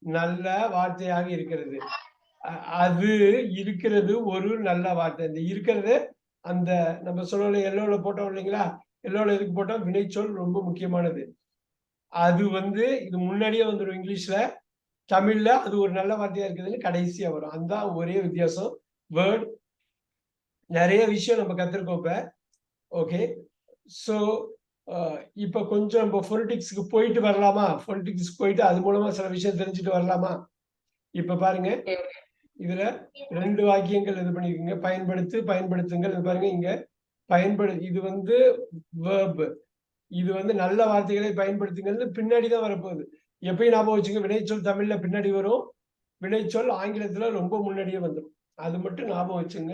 நல்ல வார்த்தையாக இருக்கிறது. அது இருக்கிறது ஒரு நல்ல வார்த்தை. இந்த இருக்கிறது, அந்த நம்ம சொல்ல எல்லோல போட்டோம் இல்லைங்களா? எல்லோல எதுக்கு போட்டோம்? வினைச்சொல் ரொம்ப முக்கியமானது. அது வந்து இது முன்னாடியே வந்துடும் இங்கிலீஷ்ல. தமிழ்ல அது ஒரு நல்ல வார்த்தையா இருக்குதுன்னு கடைசியா வரும். அதுதான் ஒரே வித்தியாசம். வேர்ட் நிறைய விஷயம் நம்ம கத்துருக்கோம் இப்ப. ஓகே, சோ இப்ப கொஞ்சம் நம்ம பொலிட்டிக்ஸ்க்கு போயிட்டு வரலாமா? பொலிட்டிக்ஸ் போயிட்டு அது மூலமா சில விஷயம் தெரிஞ்சுட்டு வரலாமா? இப்ப பாருங்க, இதுல 2 வாக்கியங்கள் இது பண்ணிருக்கீங்க. பயன்படுத்து, பயன்படுத்துங்கள். இது பாருங்க, இங்க இது வந்து verb. இது வந்து நல்ல வார்த்தைகளை பயன்படுத்துங்கள் பின்னாடிதான் வரப்போகுது. எப்பயும் ஞாபகம் வச்சுங்க, வினைச்சொல் தமிழ்ல பின்னாடி வரும், வினைச்சொல் ஆங்கிலத்துல ரொம்ப முன்னாடியே வந்துடும். அது மட்டும் ஞாபகம் வச்சுங்க,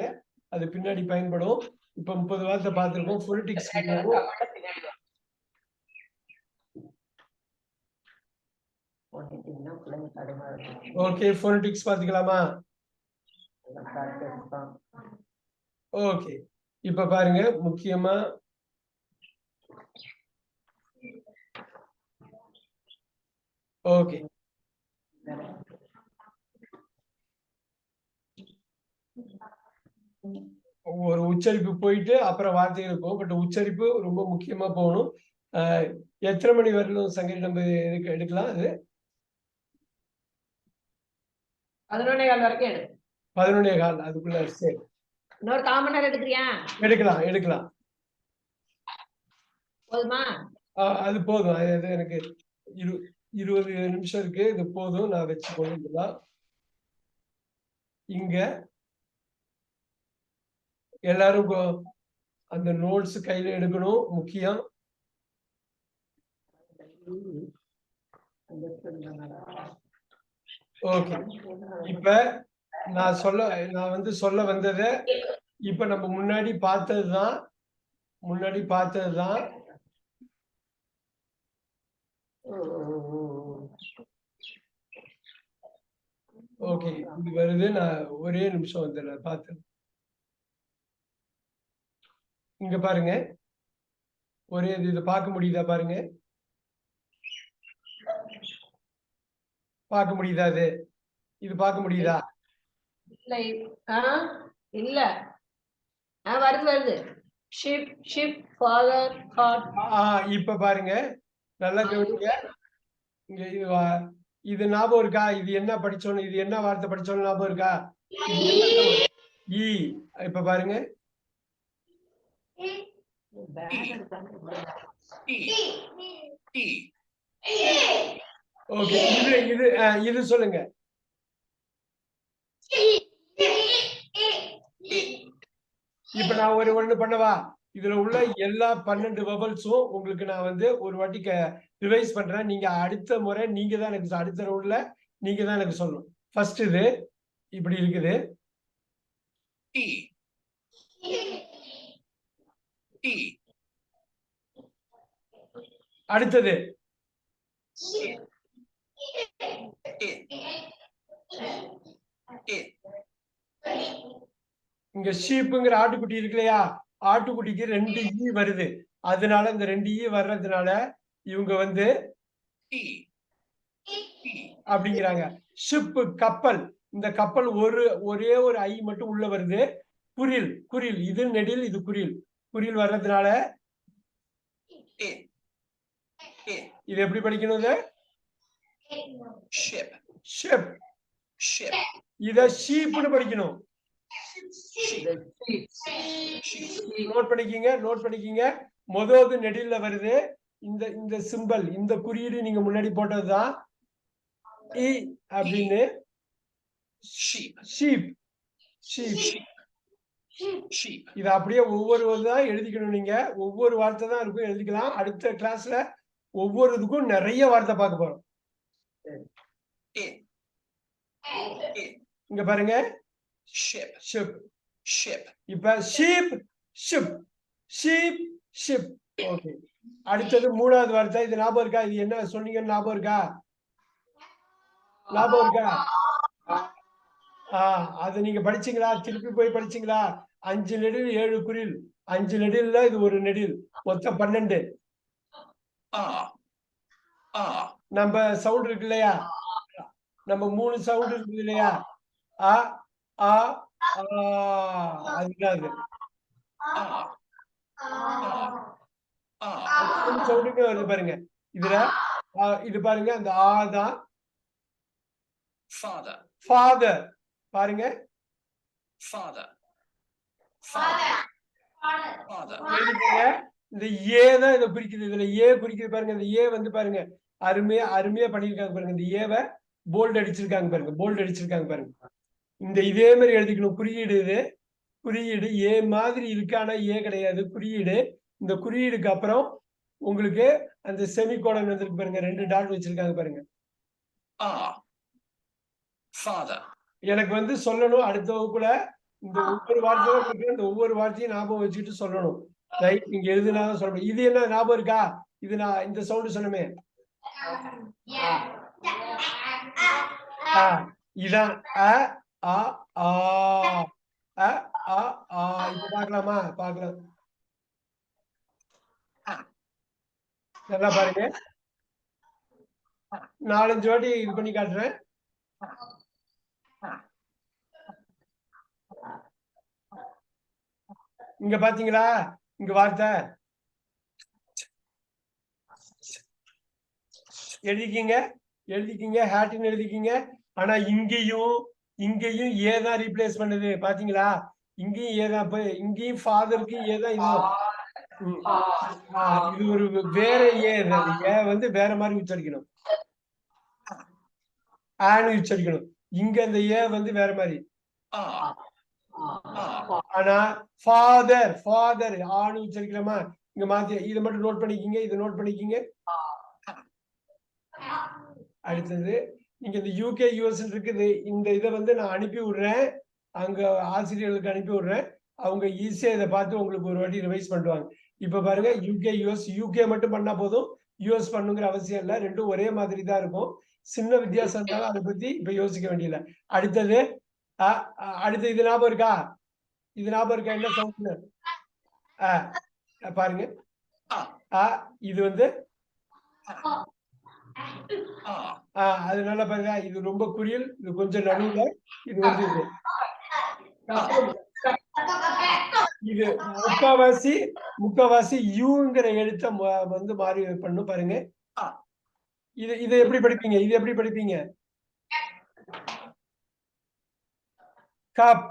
அது பின்னாடி பயன்படும். இப்ப 30 வார்த்தை பார்த்திருக்கோம். பொலிட்டிக்ஸ் ஓகே, பொலிட்டிக்ஸ் பாத்துக்கலாமா? ஓகே, இப்ப பாருங்க, முக்கியமா ஓகே, ஒரு உச்சரிப்பு போயிட்டு அப்புறம் வார்த்தைகள் இருக்கும். பட் உச்சரிப்பு ரொம்ப முக்கியமா போகணும். எத்தனை மணி வரலும் சங்கரி நம்ம எடுக்கலாம்? அது 11:15 வரைக்கும் எடு. 11:15 அதுக்குள்ள. சரி, இன்னொரு 1/4 மணி நேரம் எடுக்கிறியா? எடுக்கலாம். போதுமா? அது போதும். அது எனக்கு 20 நிமிஷம் இருக்கு, இது போதும். நான் வச்சுக்கோங்க. இங்க எல்லாரும் அந்த நோட்ஸ் கையில எடுக்கணும், முக்கியம். ஓகே, இப்ப நான் வந்து சொல்ல வந்ததை இப்ப நம்ம முன்னாடி பார்த்ததுதான். ஓகே, இது வருது. நான் ஒரே நிமிஷம் வந்து பார்த்தேன். இங்க பாருங்க, ஒரே இது பார்க்க முடியுதா? பாருங்க, பார்க்க முடியுதா? இது பார்க்க முடியுதா? இல்ல, வருது. Ship ship father hot. இப்ப பாருங்க, நல்லா கவனிங்க. இங்க இது ஞாபகம் இருக்கா? இது என்ன படிச்சோன்னு, இது என்ன வார்த்தை படிச்சோன்னு ஞாபகம் இருக்கா? இப்ப பாருங்க, ஓகே, இது சொல்லுங்க. இப்ப நான் ஒண்ணு பண்ணவா? இதுல உள்ள எல்லா 12 வவல்ஸும் உங்களுக்கு நான் வந்து ஒரு வாட்டி ரிவைஸ் பண்றேன். நீங்க அடுத்த முறை நீங்க தான் எனக்கு அடுத்த ரவுண்ட்ல நீங்க தான் எனக்கு சொல்லணும். ஃபர்ஸ்ட் இது இப்படி இருக்குது. அடுத்தது இங்க ஷீப்புங்கிற ஆட்டுக்குட்டி இருக்கு இல்லையா? ஆட்டுக்குட்டிக்கு 2 ஈ வருது. அதனால இந்த 2 ஈ வர்றதுனால இவங்க வந்து அப்படிங்கிறாங்க. ஷிப் கப்பல். இந்த கப்பல் ஒரே ஒரு ஐ மட்டும் உள்ள வருது. குரில் இது நெடில், இது குரில் வர்றதுனால இது எப்படி படிக்கணும்? இத ஷீப்னு படிக்கணும். நோட் பண்ணிக்கீங்க. முதல்ல நெடில்ல வருது. இந்த சிம்பல், இந்த குறியீடு நீங்க முன்னாடி போட்டதுதான் இ அப்படின்னு. ஷீப். இது அப்படியே ஒவ்வொரு தான் எழுதிக்கணும். நீங்க ஒவ்வொரு வார்த்தை தான் இருக்கும், எழுதிக்கலாம். அடுத்த கிளாஸ்ல ஒவ்வொரு இதுக்கும் நிறைய வார்த்தை பார்க்க போறோம். இங்க பாருங்க, இப்ப ஷீப். ஓகே, அடுத்தது 3வது வார்த்தை. இது ஞாபகம் இருக்கா? இது என்ன சொன்னீங்கன்னு ஞாபகம் இருக்கா? அது நீங்க படிச்சீங்களா? திருப்பி போய் படிச்சீங்களா? 5 நெடில் 7 குறில். 5 நெடில்ல இது ஒரு நெடில், மொத்தம் 12. நம்ம சவுண்ட் இருக்கு இல்லையா? நம்ம 3 சவுண்ட் இருக்குது இல்லையா? அதுதான் சவுண்டுமே வருது பாருங்க. இதுல இது பாருங்க, அந்த தான் ஃபாதர் பாருங்க. எழுதிக்கங்க. இந்த ஏ தான் இதை குறிக்குது. இதுல ஏ குறிக்குது பாருங்க. இந்த ஏ வந்து பாருங்க அருமையா அருமையா பண்ணிருக்காங்க பாருங்க. இந்த ஏவை போல்ட் அடிச்சிருக்காங்க பாருங்க. போல்ட் அடிச்சிருக்காங்க பாருங்க. இந்த இதே மாதிரி எழுதிக்கணும். குறியீடு இது. குறியீடு ஏ மாதிரி இருக்கான ஏ கிடையாது. குறியீடு. இந்த குறியீடுக்கு அப்புறம் உங்களுக்கு அந்த செமிகோலன் வந்திருக்கு பாருங்க. 2 டாட் வச்சிருக்காங்க பாருங்க. எனக்கு வந்து சொல்லணும் அடுத்த வகுப்புல இந்த ஒவ்வொரு வார்த்தையும் இந்த ஒவ்வொரு வார்த்தையும் ஞாபகம் வச்சுட்டு சொல்லணும். ரைட்? நீங்க எழுதுனாதான் சொல்லணும். இது என்ன ஞாபகம் இருக்கா? இது நான் இந்த சவுண்ட் சொன்னமே. இதான் அ ஆ ஆ அ ஆ ஆ. இப்ப பார்க்கலாமா? பார்க்கலாம். நல்லா பாருங்க. 4-5 வாட்டி இது பண்ணி காட்டுறேன். இங்க பாத்தீங்களா? இங்க வார்த்தை எழுதிக்கிங்க. எழுதிக்கிங்க. ஹேட்னு எழுதிக்கிங்க. ஆனா இங்கேயும் இங்கேயும் ஏ தான் ரீப்ளேஸ் பண்ணுது. பாத்தீங்களா? இங்கேயும் ஏ தான். இங்கேயும் ஃபாதருக்கு ஏ தான். இது ஒரு வேற ஏ. ஏ வந்து வேற மாதிரி உச்சரிக்கணும். ஆன்னு உச்சரிக்கணும். இங்க அந்த ஏ வந்து வேற மாதிரி. ஆனா ஃபாதர் ஃபாதர் ஆன்னு உச்சரிக்கலாமா? இங்க மாத்தி இதை மட்டும் நோட் பண்ணிக்கிங்க. இதை நோட் பண்ணிக்கிங்க. அடுத்தது நீங்க இந்த யூகே யூஎஸ் இருக்குது. இந்த இதை வந்து நான் அனுப்பி விடுறேன். அங்க ஆசிரியர்களுக்கு அனுப்பி விடுறேன். அவங்க ஈஸியா இதை பார்த்து உங்களுக்கு ஒரு வாட்டி ரிவைஸ் பண்ணுவாங்க. இப்ப பாருங்க யூகே யூஎஸ். யூகே மட்டும் பண்ணா போதும். யூஎஸ் பண்ணுங்கிற அவசியம் இல்லை. ரெண்டும் ஒரே மாதிரி தான் இருக்கும். சின்ன வித்தியாசம் இருந்தாலும் அதை பத்தி இப்ப யோசிக்க வேண்டியதில்லை. அடுத்தது அடுத்து இது ஞாபகம் இருக்கா? இது ஞாபகம் இருக்கா? என்ன சவுண்ட்? பாருங்க. இது வந்து அதனால பாருங்க இது ரொம்ப குறியல். இது கொஞ்சம் நடுவுல. இது வந்து இது முக்காவாசி யூங்கிற எழுத்த வந்து மாறி பண்ணும் பாருங்க. இது எப்படி படிப்பீங்க? இது எப்படி படிப்பீங்க? கப்.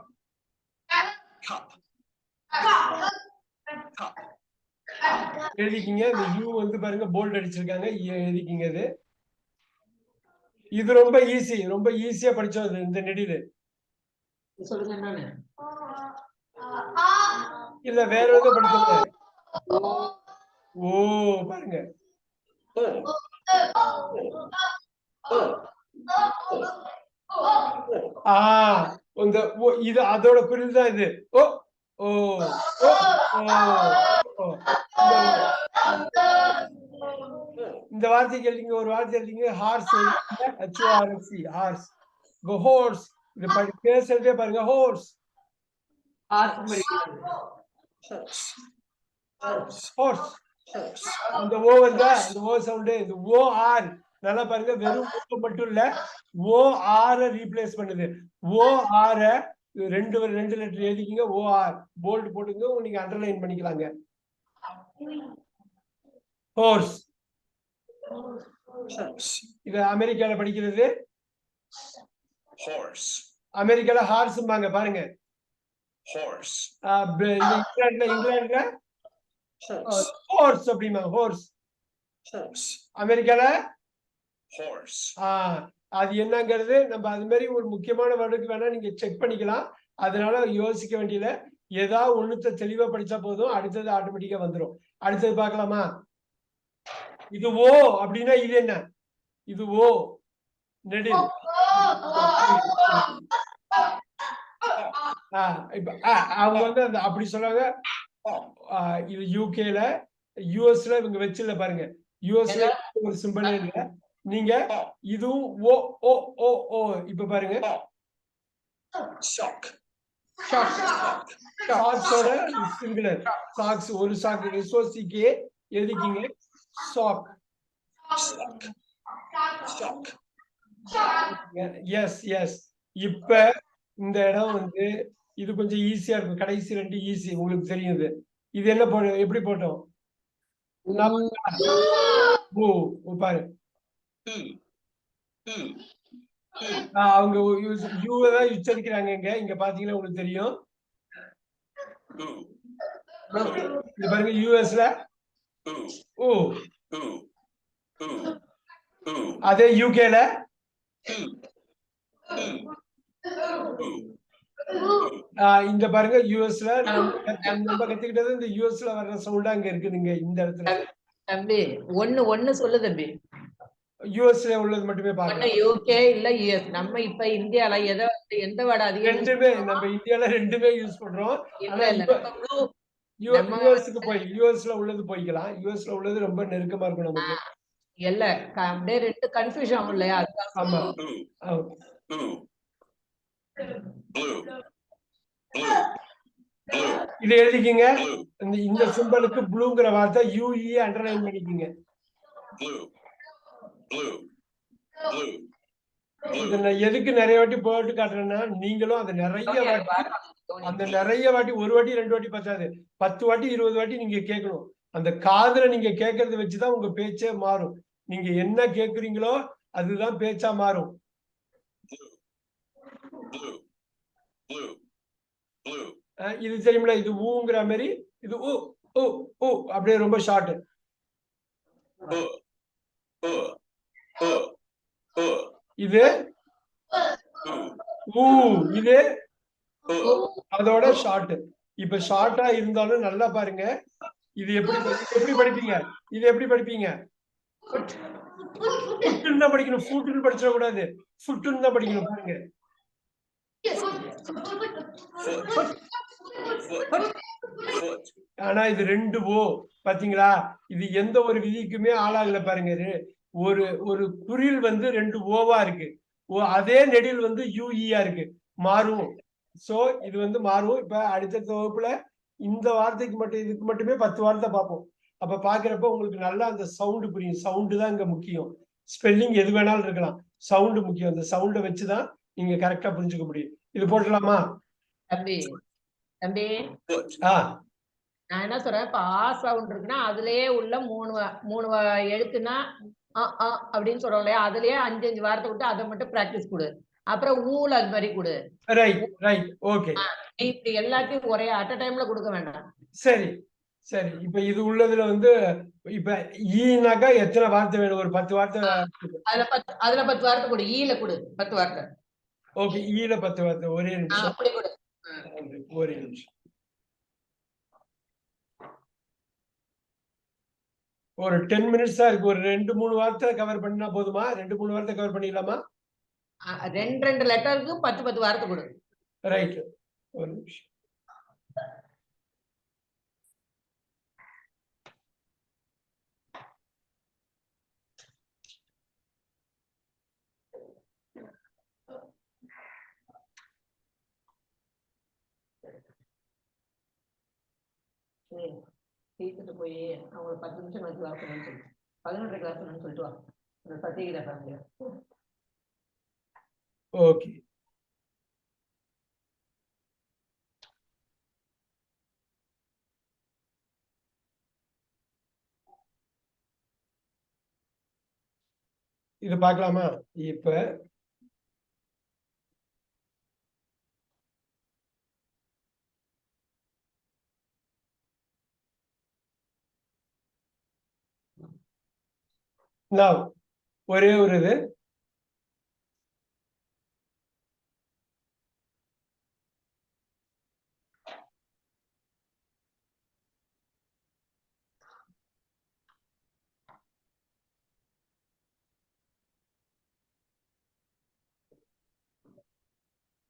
எழுதிக்கிங்க. இந்த யூ வந்து பாருங்க போல்ட் அடிச்சிருக்காங்க. எழுதிக்கிங்க. இது ரொம்ப ஈஸி. ரொம்ப ஈஸியா படிச்சோம் இந்த நெடில். சொல்லுங்க என்னன்னு. இல்ல வேற எதுவும் படிச்சோம். ஓ பாருங்க. இந்த இது அதோட குறில் தான் இது. ஓ ஓ இந்த வார்த்தைக்கு எழுதிங்க. ஒரு வார்த்தை எழுதிங்க. ஹார்ஸ். HORS horse. ஹோர்ஸ். இது பேசுறதே பாருங்க. ஹோர்ஸ். ஹோர்ஸ். அந்த ஓ வந்தா அந்த ஓ சவுண்ட். இந்த ஓ ஆர் நல்லா பாருங்க. வெறும் ஓ மட்டும் இல்ல, ஓ ஆர ரீப்ளேஸ் பண்ணுது. ஓ ஆர ரெண்டு லெட்டர் எழுதிக்கிங்க. ஓ ஆர் போல்ட் போட்டுங்க. நீங்க அண்டர்லைன் பண்ணிக்கலாங்க. ஹோர்ஸ். இது அமெரிக்கால படிக்கிறது. அமெரிக்கால ஹார்ஸ்ம்பாங்க பாருங்க. இங்கிலாந்துல ஹோர்ஸ் அப்படிமா. ஹோர்ஸ். அமெரிக்கால அது என்னங்கிறது நம்ம அது மாதிரி ஒரு முக்கியமான வேர்டுக்கு வேணா நீங்க செக் பண்ணிக்கலாம். அதனால யோசிக்க வேண்டியல. ஏதாவது ஒண்ணுத்த தெளிவா படிச்சா போதும். அடுத்தது ஆட்டோமேட்டிக்கா வந்துடும். அடுத்தது பார்க்கலாமா? இது ஓ அப்படின்னா இது என்ன? இது ஓ நெடில். அவங்க வந்து அப்படி சொல்றாங்க. இது யூகேல. யூஎஸ்ல இவங்க வச்சுல பாருங்க. யூஎஸ்ல ஒரு சிம்பிளே இல்ல. நீங்க இதுவும் ஓ ஓ ஓ ஓ. இப்ப பாருங்க. சாக்ஸோட சிங்குலர். சாக்ஸ் ஒரு சாக். SOCK எழுதிக்கிங்க. சாக். Yes yes. இப்ப இந்த இடம் வந்து இது கொஞ்சம் ஈஸியா இருக்கும். கடைசி 2 ஈஸி. உங்களுக்கு தெரியும் இது. இது என்ன எப்படி போட்டோம்? பாரு. அவங்க யூ தான் உச்சரிக்கிறாங்க. இங்க பாத்தீங்கன்னா உங்களுக்கு தெரியும். இது பாருங்க யூஎஸ்ல ஓ, அதே யூகேல இந்த பாருங்க யூஎஸ்ல நம்ம கத்துக்கிட்டது இந்த யூஎஸ்ல வர்ற சவுண்ட் அங்க இருக்குதுங்க இந்த இடத்துல. தம்பி ஒண்ணு சொல்லு தம்பி. யூஎஸ்ல உள்ளது மட்டுமே பாக்கலாம். யூகே இல்ல யுஎஸ். நம்ம இப்ப இந்தியால எந்த வேர்ட் அதிகம் ரெண்டுமே நம்ம இந்தியால ரெண்டுமே யூஸ் பண்றோம். ஆனா யூஎஸ்க்கு போய் யூஎஸ்ல உள்ளது போய்க்கலாம். யூஎஸ்ல உள்ளது ரொம்ப நெருக்கமா இருக்கும் நமக்கு. இல்ல அப்படியே ரெண்டு கன்ஃபியூஷன் ஆகும் இல்லையா? ஆமா. இது எழுதிக்கீங்க. இந்த சிம்பலுக்கு ப்ளூங்கிற வார்த்தை யூஇ அண்டர்லைன் பண்ணிக்கீங்க. எதுக்கு நிறைய வாட்டி போட்டு காட்டுறேன்னா நீங்களும் அதை நிறைய வாட்டி ஒரு வாட்டி 2 வாட்டி பத்தாது, 10 வாட்டி 20 வாட்டி நீங்க கேட்கணும். அந்த காதுல நீங்க கேட்கறத வச்சுதான் உங்க பேச்சே மாறும். நீங்க என்ன கேக்குறீங்களோ அதுதான் பேச்சா மாறும். இது தெரியுமில, இது ஊங்கிற மாதிரி, இது ஊ ஊ ஊ அப்படியே ரொம்ப ஷார்ட். இது ஊ, இது அதோட ஷார்ட். இப்ப ஷார்ட்டா இருந்தாலும் நல்லா பாருங்க. இது எப்படி படிப்பீங்க? இது எப்படி படிப்பீங்க? ஃபுட்டுன்னு தான் படிக்கணும். ஃபுட்டுன்னு படிச்சிட கூடாது. ஃபுட்டுன்னு தான் படிக்கணும். பாருங்க, ஆனா இது 2 ஓ பாத்தீங்களா? இது எந்த ஒரு விதிக்குமே ஆளாகல பாருங்க. ஒரு குறில் வந்து 2 ஓவா இருக்கு. அதே நெடில் வந்து யூஇயா இருக்கு. மாறும். சோ இது வந்து மாறும். இப்ப அடுத்த வகுப்புல இந்த வார்த்தைக்கு மட்டும் இதுக்கு மட்டுமே 10 வார்த்தை பார்ப்போம். அப்ப பாக்குறப்ப உங்களுக்கு நல்லா அந்த சவுண்ட் புரியும். சவுண்டு தான் இங்க முக்கியம். ஸ்பெல்லிங் எது வேணாலும் இருக்கலாம், சவுண்டு முக்கியம். அந்த சவுண்டை வச்சுதான் நீங்க கரெக்டா புரிஞ்சுக்க முடியும். இது போட்டலாமா தம்பி? தம்பி நான் என்ன சொல்றேன், இப்ப ஆ சவுண்ட் இருக்குன்னா அதுலயே உள்ள 3 எழுத்துனா அப்படின்னு சொல்றோம் இல்லையா? அதுலயே 5 வார்த்தை விட்டு அதை மட்டும் பிராக்டிஸ் கொடு. அப்புறம் ஊல அது மாதிரி கொடு. Right okay. இப்படி எல்லாத்தையும் ஒரே அட் டைம்ல கொடுக்க வேண்டாம். சரி சரி. இப்ப இது உள்ளதுல வந்து இப்ப ஈனாக்கா எத்தனை வார்த்தை வேணும்? ஒரு 10 வார்த்தை. அதுல 10 வார்த்தை கொடு. ஈல கொடு 10 வார்த்தை. ஓகே, ஈல 10 வார்த்தை. ஒரே நிமிஷம், அப்படி கொடு. ஒரே நிமிஷம். ஒரு 10 மினிட்ஸ் தான் இருக்கு. ஒரு 2-3 வார்த்தை கவர் பண்ணா போதுமா? 2-3 வார்த்தை கவர் பண்ணிடலாமா? 2 லெட்டருக்கு 10 வார்த்தை கொடு. ரைட், ஒரு நிமிஷம். டீச்சர்கிட்ட போய் அவங்க 10 நிமிஷம் கழிச்சு கிளாஸ் பண்ணணும்னு சொல்லி 11 கிளாஸ் பண்ணணும்னு சொல்லிட்டு வா. சத்தியகிதா ஃபேமிலியா. ஓகே, இது பார்க்கலாமா? இப்ப ஒரே ஒரு இது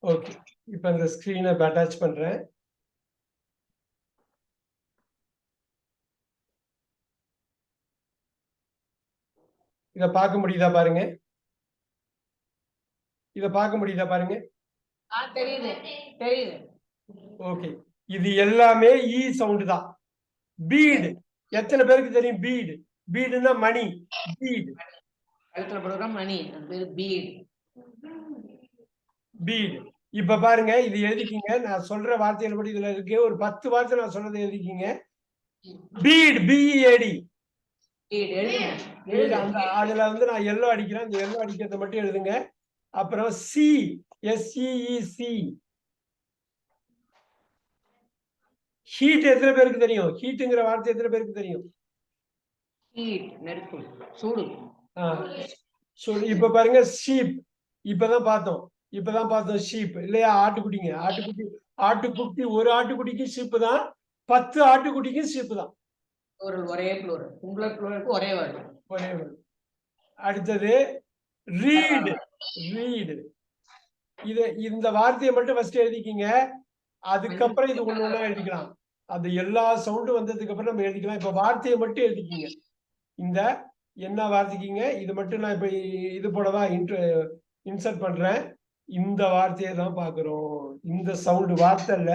ஓகே. இப்ப அந்த ஸ்கிரீனை அட்டாச் பண்றேன். இத பார்க்க முடியுதா பாருங்க? இத பார்க்க முடியுதா பாருங்க? தெரியுது தெரியுது. ஓகே, இது எல்லாமே ஈ சவுண்ட் தான். பீட் எத்தனை பேருக்கு தெரியும்? பீட், பீடுன்னா மணி. பீட் கழுத்துல போடுற மணி, அது பேரு பீட். பீட். இப்ப பாருங்க, இது எழுதிக்கிங்க. நான் சொல்ற வார்த்தைகள் படி இதுல இருக்கு. ஒரு 10 வார்த்தை நான் சொல்றதை எழுதிக்கிங்க. பீட், பிஇஏடி. அதுல வந்து நான் எல்லோ அடிக்கிறேன். அந்த எல்லோ அடிக்கிறத மட்டும் எழுதுங்க. அப்புறம் சி, எஸ்இஇசி. ஹீட் எத்தனை பேருக்கு தெரியும்? ஹீட்டுங்கிற வார்த்தை எத்தனை பேருக்கு தெரியும்? ஹீட் நெருப்பு, சூடு. இப்ப பாருங்க ஷீப், இப்பதான் பார்த்தோம் ஷீப் இல்லையா? ஆட்டுக்குட்டி ஒரு ஆட்டுக்குட்டிக்கு ஷீப் தான், 10 ஆட்டுக்குட்டிக்கு ஷீப் தான். ஒரே ப்ளூரல், சிங்குலர் ப்ளூரலுக்கு ஒரே வேர்டு. அடுத்தது ரீட். இந்த வார்த்தையை மட்டும் ஃபர்ஸ்ட் எழுதிக்கிங்க, அதுக்கப்புறம் இது ஒண்ணு எழுதிக்கலாம். அது எல்லா சவுண்டும் வந்ததுக்கு அப்புறம் நம்ம எழுதிக்கலாம். இப்ப வார்த்தையை மட்டும் எழுதிக்கிங்க. இந்த என்ன வார்த்தைக்குங்க இது மட்டும் நான் இப்ப இது போடவா இன்சர்ட் பண்றேன். இந்த வார்த்தையை தான் பாக்குறோம். இந்த சவுண்டு வார்த்தை இல்ல,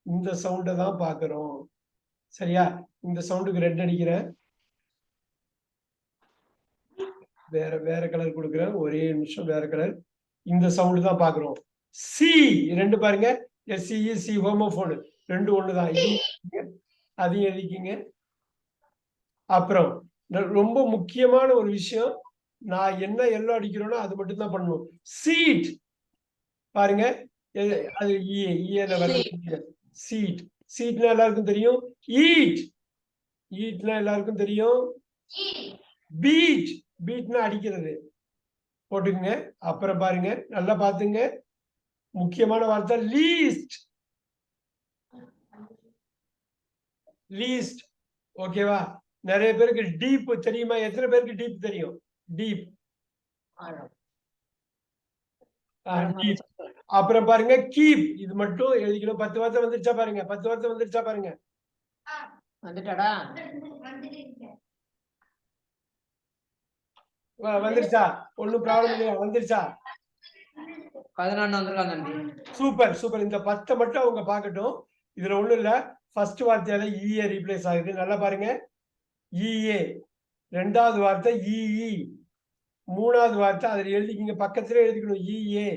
இந்த சவுண்டை தான் பாக்குறோம். சரியா? இந்த சவுண்டுக்கு ரெட் அடிக்கிறேன், வேற கலர் கொடுக்குறேன். ஒரே நிமிஷம், வேற கலர். இந்த சவுண்டு தான் பாக்குறோம். சி ரெண்டு பாருங்க, SCE ஹோமோபோன் ரெண்டு ஒண்ணுதான். அதையும் எழுதிக்கிங்க. அப்புறம் ரொம்ப முக்கியமான ஒரு விஷயம், நான் என்ன எல்லோ அடிக்கிறோனோ அது மட்டும் தான் பண்ணணும். சீட் பாருங்க, அது சீட். சீட்னா எல்லாருக்கும் தெரியும். ஈட்னா எல்லாருக்கும் தெரியும். பீட்னா அடிக்கிறது போட்டுக்குங்க. அப்புறம் பாருங்க, நல்லா பாத்துங்க, முக்கியமான வார்த்தை லீஸ்ட். ஓகேவா? நிறைய பேருக்கு டீப் தெரியுமா? எத்தனை பேருக்கு டீப் தெரியும்? டீப். அப்புறம் பாருங்க கீப், இது மட்டும் எழுதிக்கணும். 10 வார்த்தை வந்துருச்சா பாருங்க, 10 வார்த்தை வந்துருச்சா பாருங்க. வந்துட்டாடா? வந்துருச்சா? ஒண்ணும் ப்ராப்ளம் இல்லையா? வந்துருச்சா? 11 வந்திருக்காங்க. சூப்பர். இந்த 10 மட்டும் அவங்க பார்க்கட்டும். இதுல ஒண்ணும் இல்ல, ஃபர்ஸ்ட் வார்த்தையால EA ரீப்ளேஸ் ஆகுது. நல்லா பாருங்க, EA. ரெண்டாவது வார்த்தை EE. மூணாவது வார்த்தை அதுல எழுதிக்கிங்க, பக்கத்துல எழுதிக்கணும் EA.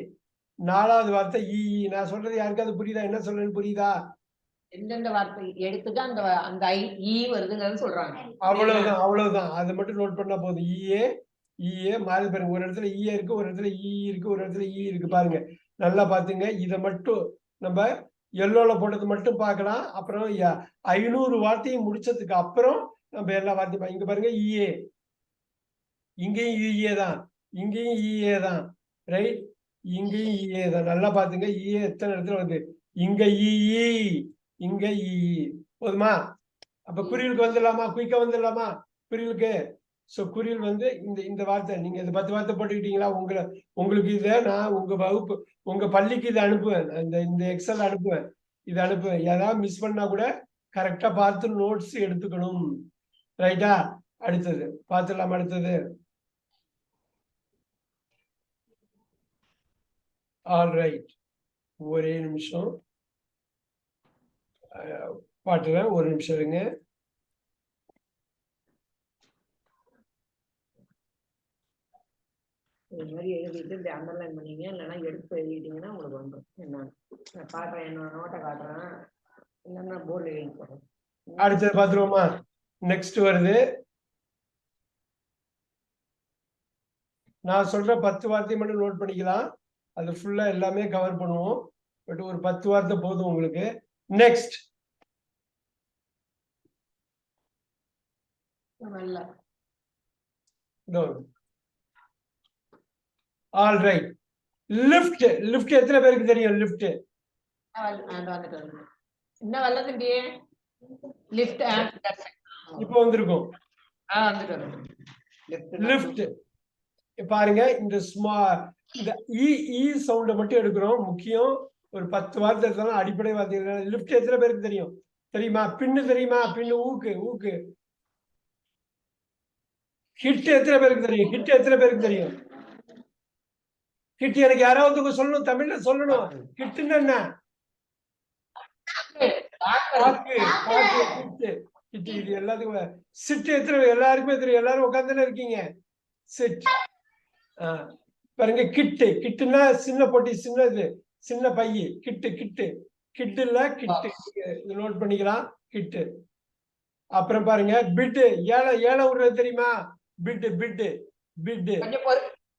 நாலாவது வார்த்தை EE. நான் சொல்றது யாருக்காவது புரியுதா? என்ன சொல்றேன்னு புரியுதா? எந்தெந்த வார்த்தை எடுத்துட்டு அந்த ஈ வருதுங்கன்னு சொல்றாங்க. அவ்வளவுதான். அதை மட்டும் நோட் பண்ணா போதும். EA மாறி பாருங்க, ஒரு இடத்துல EA இருக்கு, ஒரு இடத்துல E இருக்கு, ஒரு இடத்துல E இருக்கு. பாருங்க, நல்லா பாத்துங்க. இதை மட்டும் நம்ம எல்லோல போட்டது மட்டும் பார்க்கலாம். அப்புறம் 500 வார்த்தையும் முடிச்சதுக்கு அப்புறம் நம்ம எல்லா வார்த்தையும் இங்க பாருங்க. EA, இங்கேயும் EA தான், இங்கேயும் EA தான். ரைட்? இங்கேயும் EA தான். நல்லா பாத்துங்க, EA எத்தனை இடத்துல வந்து, இங்க EE, இங்க EE. போதுமா? அப்ப குறியலுக்கு வந்துடலாமா? குயிக்கா வந்துடலாமா குறியலுக்கு? சோ குறியல் வந்து இந்த வார்த்தை, நீங்க இந்த 10 வார்த்தை போட்டுக்கிட்டீங்களா? உங்களுக்கு இதை நான் உங்க வகுப்பு, உங்க பள்ளிக்கு இதை அனுப்புவேன். இந்த எக்ஸல் அனுப்புவேன், இதை அனுப்புவேன். ஏதாவது மிஸ் பண்ணா கூட கரெக்டா பார்த்து நோட்ஸ் எடுத்துக்கணும். ரைட்டா? அடுத்தது பார்த்துடலாம். அடுத்தது ஆல் ரைட். ஒரே நிமிஷம் பாட்டுறேன், ஒரு நிமிஷம் இருங்க. இது மாதிரி எழுதிட்டு இப்படி அண்டர்லைன் பண்ணீங்க, இல்லைன்னா எடுத்து எழுதிட்டீங்கன்னா உங்களுக்கு வந்துடும். என்ன காட்டுறேன், என்னோட நோட்டை காட்டுறேன், இல்லைன்னா போர்டில் எழுதி போடுறேன். அடுத்தது பாத்துருவோமா? நெக்ஸ்ட் வருது. நான் சொல்ற 10 வார்த்தையை மட்டும் நோட் பண்ணிக்கலாம். அது ஃபுல்லா எல்லாமே கவர் பண்ணுவோம். பட் ஒரு 10 வார்த்தை போதும் உங்களுக்கு. Next all right. லிஃப்ட். எத்தனை பேருக்கு தெரியும்? லிஃப்ட் என்ன வரல தம்பி? லிஃப்ட் இப்போ வந்திருக்கும். லிஃப்ட் பாருங்க, இந்த இ சவுண்ட மட்டும் எடுக்கிறோம். முக்கியம். ஒரு 10 வார்த்தை இருந்தாலும் அடிப்படை வார்த்தைகள். லிஃப்ட் எத்தனை பேருக்கு தெரியும்? தெரியுமா? பின்னு தெரியுமா? பின்னு ஊக்கு. ஹிட் எத்தனை பேருக்கு தெரியும்? ஹிட் எனக்கு யாராவது சொல்லணும், தமிழ்ல சொல்லணும். ஹிட்னா என்ன? இது எல்லாத்துக்கும். சிட் எத்தனை எல்லாருக்குமே தெரியும்? எல்லாரும் உட்காந்துன்னு இருக்கீங்க. சிட். பாருங்க, கிட்டுன்னா சின்ன பொட்டி, சின்ன பைய. கிட்டு இல்ல, கிட்டு நோட் பண்ணிக்கலாம். கிட்டு. அப்புறம் பாருங்க, பிட்டு. ஏழை விடுறது தெரியுமா? பிட்டு.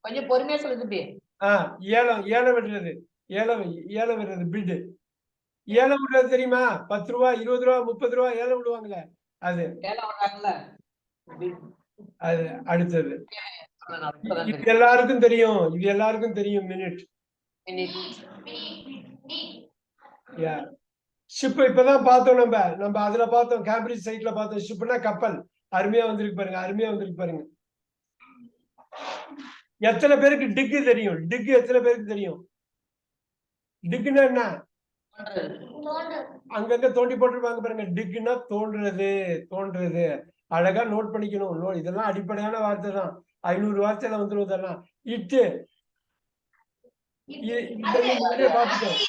கொஞ்சம் பொறுமையா சொல்லுது. ஏலம் விடுறது, பிட்டு. ஏலம் விடுறது தெரியுமா? 10 ரூபா 20 ரூபா 30 ரூபா ஏலம் விடுவாங்களே அது. அது அடுத்தது. இது எல்லாருக்கும் தெரியும். இது எல்லாருக்கும் தெரியும். மினிட். ஷிப் இப்பதான் பார்த்தோம். நம்ம அதுல பார்த்தோம். கேம்பிரிட்ஜ் சைட்ல பார்த்தோம். ஷிப்னா கப்பல். அருமையா வந்திருக்கு பாருங்க. அருமையா வந்திருக்கு பாருங்க. எத்தனை பேருக்கு டிக்கு தெரியும்? டிக்கு எத்தனை பேருக்கு தெரியும்? டிக்குன்னா என்ன? அங்கங்க தோண்டி போட்டுருப்பாங்க பாருங்க. டிக்குன்னா தோன்றது. தோன்றது அழகா நோட் பண்ணிக்கணும். இதெல்லாம் அடிப்படையான வார்த்தை தான். 500 வார்த்தையில வந்துடும் இதெல்லாம். இட்டு பார்த்துட்டோம்.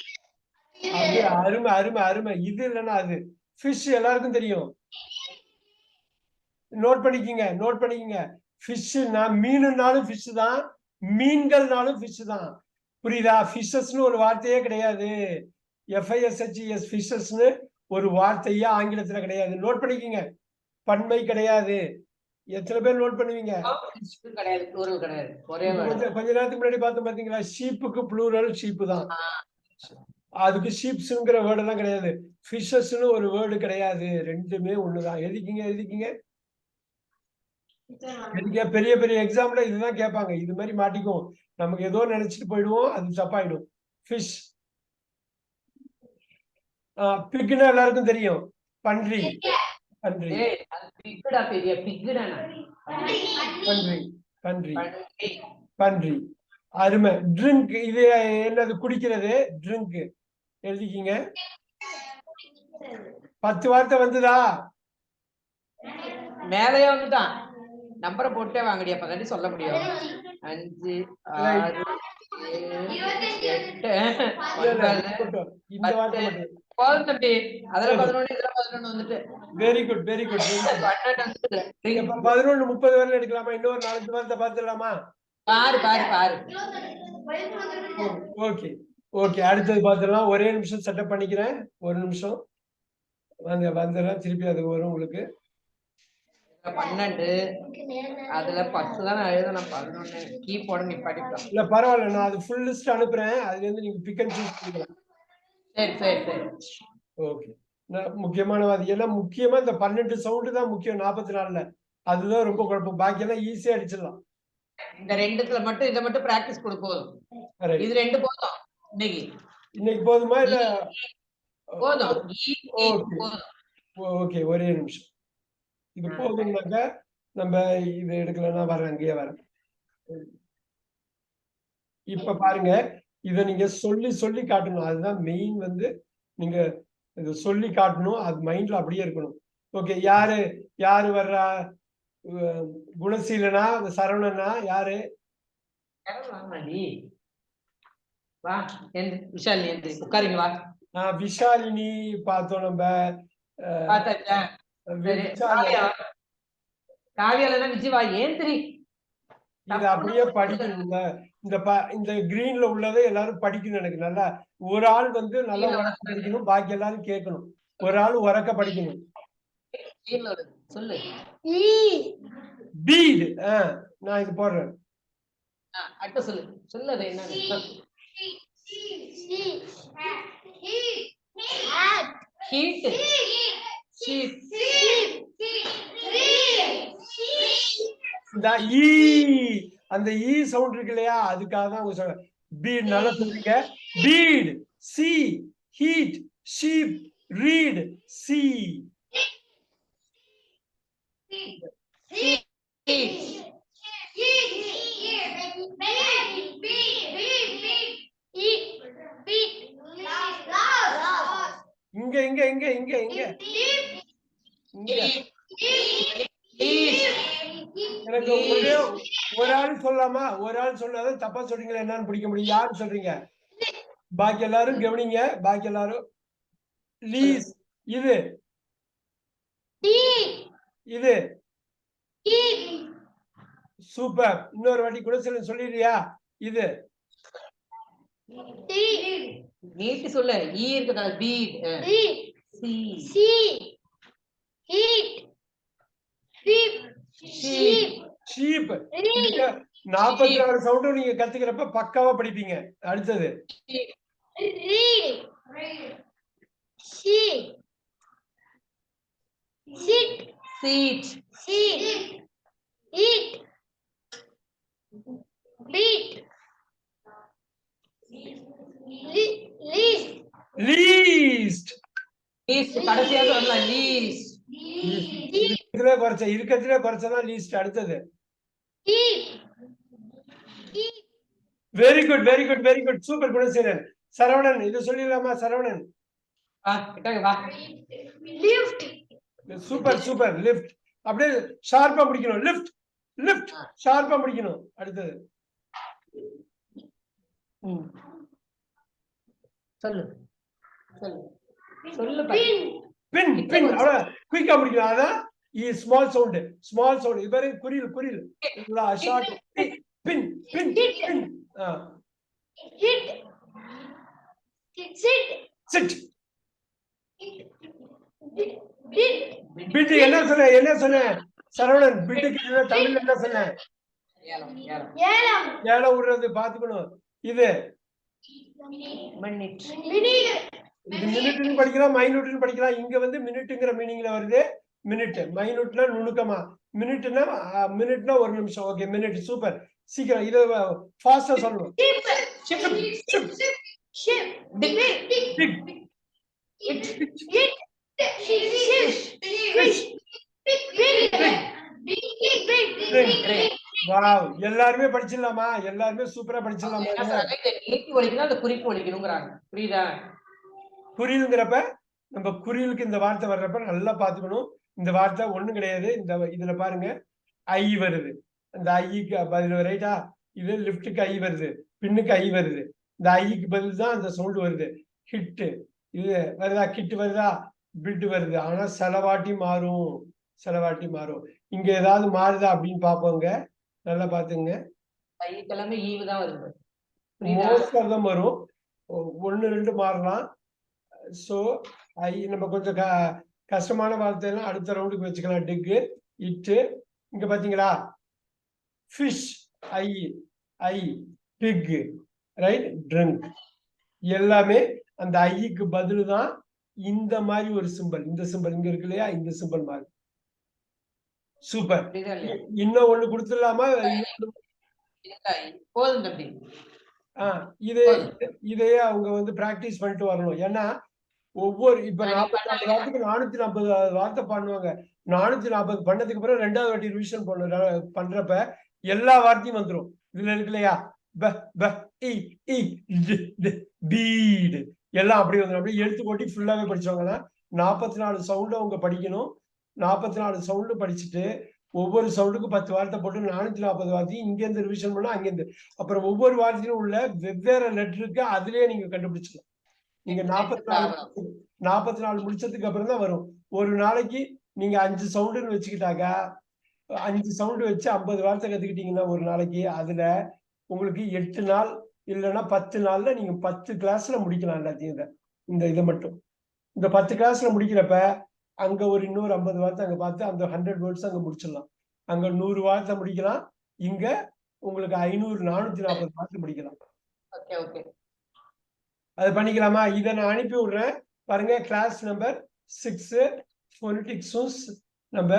அது அருமை அருமை அருமை. இது இல்லைன்னா அது. ஃபிஷ் எல்லாருக்கும் தெரியும். நோட் பண்ணிக்கங்க. நோட் பண்ணிக்கங்க. ஃபிஷ்னா மீனுனாலும் ஃபிஷ் தான், மீன்கள்னாலும் ஃபிஷ் தான். புரியுதா? ஃபிஷஸ்னு ஒரு வார்த்தையே கிடையாது. FISHES ஃபிஷஸ்னு ஒரு வார்த்தையே ஆங்கிலத்துல கிடையாது. நோட் பண்ணிக்கங்க. பன்மை கிடையாது. எத்தனை பேர் நோட் பண்ணுவீங்க? கொஞ்ச நேரத்துக்கு முன்னாடி பார்த்தோம் பாத்தீங்களா? ஷீப்புக்கு ப்ளூரல் ஷீப்பு தான். அதுக்கு ஷீப்ஸ்ங்கிற வேர்டு எல்லாம் கிடையாது. ஃபிஷஸ்னு ஒரு வேர்டு கிடையாது. ரெண்டுமே ஒண்ணுதான். எழுதிக்கிங்க. பெரிய பெரிய எக்ஸாம்ல இதுதான் கேட்பாங்க. இது மாதிரி மாட்டிக்கும். நமக்கு ஏதோ நினைச்சிட்டு போயிடுவோம். அது தப்பாயிடும். ஃபிஷ். பிக்னா எல்லாருக்கும் தெரியும். பன்றி. பன்றி. பன்றி. பன்றி. அருமை. ட்ரிங்க். இது என்னது? குடிக்கிறது. ட்ரிங்க். எழுதிக்கிங்க. 10 வார்த்தை வந்துதா? மேலையே வந்துட்டான். நம்பரை போட்டே வாங்கடி, அப்பதாண்டி சொல்ல முடியும். 5 6 7 8 இந்த வார்த்தை மட்டும் போதும் தம்பி. அதுல 11 இதுல 11 வந்துட்டு. Very good very good. 11 30 வரை எடுக்கலாமா? இன்னொரு 4 வார்த்தை பார்த்துடலாமா? பாரு. Okay okay. அடுத்தது பார்த்துடலாம். ஒரே நிமிஷம் செட்டப் பண்ணிக்கிறேன். ஒரு நிமிஷம் வந்துடுறேன். திருப்பி அதுக்கு வரும் உங்களுக்கு. 12 அதுல 10 தான் எழுதணும். 11 கீ போட நிப்பாட்டிக்கலாம். இல்ல பரவாயில்ல. நான் அது ஃபுல் லிஸ்ட் அனுப்புறேன். அதுல இருந்து நீங்க பிக் அண்ட் சூஸ் பண்ணிக்கலாம். சரி. ஓகே. முக்கியமானது. ஏன்னா முக்கியமா இந்த 12 சவுண்டு தான் முக்கியம் 44ல. அதுதான் ரொம்ப குழப்பம். பாக்கி எல்லாம் ஈஸியா அடிச்சிடலாம். இந்த ரெண்டுத்துல மட்டும் இதை மட்டும் பிராக்டிஸ் கொடுப்போம். இது 2 போதும். இன்னைக்கு போதுமா? இல்ல போதும். ஓகே. ஒரே நிமிஷம். இது போதும்னாக்க நம்ம இது எடுக்கலன்னா வரேன். அங்கேயே வரேன். இப்ப பாருங்க. இதை நீங்க சொல்லி காட்டணும். அதுதான் மெயின். நீங்க இதை சொல்லி காட்டணும். அது மைண்ட்ல அப்படியே இருக்கணும். ஓகே. யாரு வர்றா? குணசீலனா? சரவணனா? யாரு? விஷாலினி பார்த்தோம் நம்ம. இது அப்படியே படிக்கணும். இந்த கிரீன்ல உள்ளதை எல்லாரும் படிக்கணும். எனக்கு நல்லா ஒரு ஆள் நல்லா உரக்க படிக்கணும். பாக்கி எல்லாரும் கேட்கணும். ஒரு ஆள் உரக்க படிக்கணும். பீட். நான் இது போடுறேன். அந்த ஈ சவுண்ட் இருக்கு இல்லையா? அதுக்காக தான் அவங்க சொல்றேன். பீட். நல்லா சொல்றீங்க. Beat. See. Heat. Sheep. Read. See. இங்க எனக்கு ஒரு ஆள் சொல்லலாமா? ஒரு ஆள் சொன்னாதான் தப்பா சொல்றீங்களா என்னன்னு பிடிக்க முடியும். யாரு சொல்றீங்க? பாக்கி எல்லாரும் கவனிங்க. பாக்கி எல்லாரும் லீஸ். இது சூப்பர். இன்னொரு வாட்டி கூட சொல்லிடுறியா? இது நீட்டு சொல்ல. ஈ இருக்குதா? பீட். சி. ஹீட். ஷீப். 46 சவுண்டும் நீங்க கத்துக்கிறப்ப பக்காவா படிப்பீங்க. அடுத்தது Sheet. Sit. Seat. Seat. Eat. Beat. Least. Least. கடைசியா சொல்லலாம் லீஸ்ட். இருக்கத்திலே குறைச்சதான் லீஸ்ட். அடுத்தது very good very good very good super Gunaseelan. Saravanan இது சொல்லிடலாமா? Saravanan super super. லிஃப்ட் அப்படியே ஷார்ப்பா முடிக்கணும். லிஃப்ட் லிஃப்ட் ஷார்ப்பா முடிக்கணும். அடுத்தது சொல்லு சொல்லு சொல்லு. பின் பின் அவ்வளவு குயிக்கா முடிக்கணும். அதான் ஸ்மால் சவுண்ட் ஸ்மால் சவுண்ட். இது பாருங்க குறில் குறில் ஷார்ட். பின் பின் பின். சிட். பிட் என்ன சொன்ன? என்ன சொன்ன சரவணன்? பிட்டுக்கு தமிழ்ல என்ன சொன்ன? ஏலம் விடுறது பாத்துக்கணும். இது இது மினிட்னு படிக்கலாம், மைனூட்னு படிக்கலாம். இங்க வந்து மினிட்ங்கிற மீனிங்ல வருது. மினிட் மைனூட்னா நுணுக்கமா, மினிட்னா ஒரு நிமிஷம். Okay minute super. சீக்கிரம் இத ஃபாஸ்டா சொல்லணும். வாவ் எல்லாருமே படிச்சிடலாமா? எல்லாருமே சூப்பரா படிச்சிடலாமா? புரியுதா? குறில்ங்கிறப்ப நம்ம குறிலுக்கு இந்த வார்த்தை வர்றப்ப நல்லா பாத்துக்கணும். இந்த வார்த்தை ஒண்ணும் கிடையாது. இந்த இதுல பாருங்க ஐ வருது. அந்த ஐக்கு பதில் ரைட்டா? இது லிப்டுக்கு ஐ வருது, பின்னுக்கு ஐ வருது. இந்த ஐக்கு பதில் தான் அந்த சவுண்ட் வருது. ஹிட் இது வருதா? கிட் வருதா? பிட் வருது. ஆனா செலவாட்டி மாறும், செலவாட்டி மாறும். இங்க ஏதாவது மாறுதா அப்படின்னு பாப்போங்க. நல்லா பாத்துங்க. மோஸ்ட் ஆஃப் தம் வரும். 1-2 மாறலாம். சோ ஐ நம்ம கொஞ்சம் கஷ்டமான வார்த்தையெல்லாம் அடுத்த ரவுண்டுக்கு வச்சுக்கலாம். டிக்கு இட்டு. இங்க பாத்தீங்களா? ஃபிஷ் ஐ ஐ பிக் ரைட் ட்ரிங்க் எல்லாமே அந்த ஐக்கு பதில் தான் இந்த மாதிரி ஒரு சிம்பல். இந்த சிம்பல் இங்க இருக்கு இல்லையா? இந்த சிம்பல் மாதிரி. சூப்பர். இன்னும் ஒண்ணு கொடுத்துடலாமா? இதையே அவங்க வந்து பிராக்டிஸ் பண்ணிட்டு வரணும். ஏன்னா ஒவ்வொரு இப்ப 44 வார்த்தைக்கு 440 வார்த்தை பண்ணுவாங்க. 440 பண்ணதுக்கு அப்புறம் 2வது வாட்டி ரிவிஷன் பண்றப்ப எல்லா வார்த்தையும் வந்துடும். இதுல இருக்கு இல்லையா? பீடு எல்லாம் அப்படி வந்துடும். அப்படியே எழுத்து போட்டி ஃபுல்லாவே படிச்சவங்கன்னா 44 சவுண்டு அவங்க படிக்கணும். 44 சவுண்டு படிச்சுட்டு ஒவ்வொரு சவுண்டுக்கு 10 வார்த்தை போட்டு 440 வார்த்தையும் இங்க இருந்து ரிவிஷன் பண்ணா அங்கிருந்து அப்புறம் ஒவ்வொரு வார்த்தையும் உள்ள வெவ்வேறு லெட்டருக்கு அதுலயே நீங்க கண்டுபிடிச்சிக்கலாம். நீங்க 44 முடிச்சதுக்கு அப்புறம் தான் வரும். ஒரு நாளைக்கு நீங்க 5 சவுண்டுன்னு வச்சுக்கிட்டாக்கா 5 சவுண்டு வச்சு 50 வார்த்தை கத்துக்கிட்டீங்கன்னா ஒரு நாளைக்கு அதுல உங்களுக்கு 8 நாள் இல்லைன்னா 10 நாள்ல நீங்க 10 கிளாஸ்ல முடிக்கலாம் எல்லாத்தையும். இந்த இதை மட்டும் இந்த 10 கிளாஸ்ல முடிக்கிறப்ப அங்க ஒரு இன்னொரு 50 வார்த்தை அங்க பார்த்து அந்த 100 வேர்ட்ஸ் அங்க முடிச்சிடலாம். அங்க 100 வார்த்தை முடிக்கலாம். இங்க உங்களுக்கு 440 வார்த்தை முடிக்கலாம். அது பண்ணிக்கலாமா? இதை நான் அனுப்பி விடுறேன் பாருங்க. கிளாஸ் நம்பர் 6 ஃபோனடிக்ஸும் நம்ம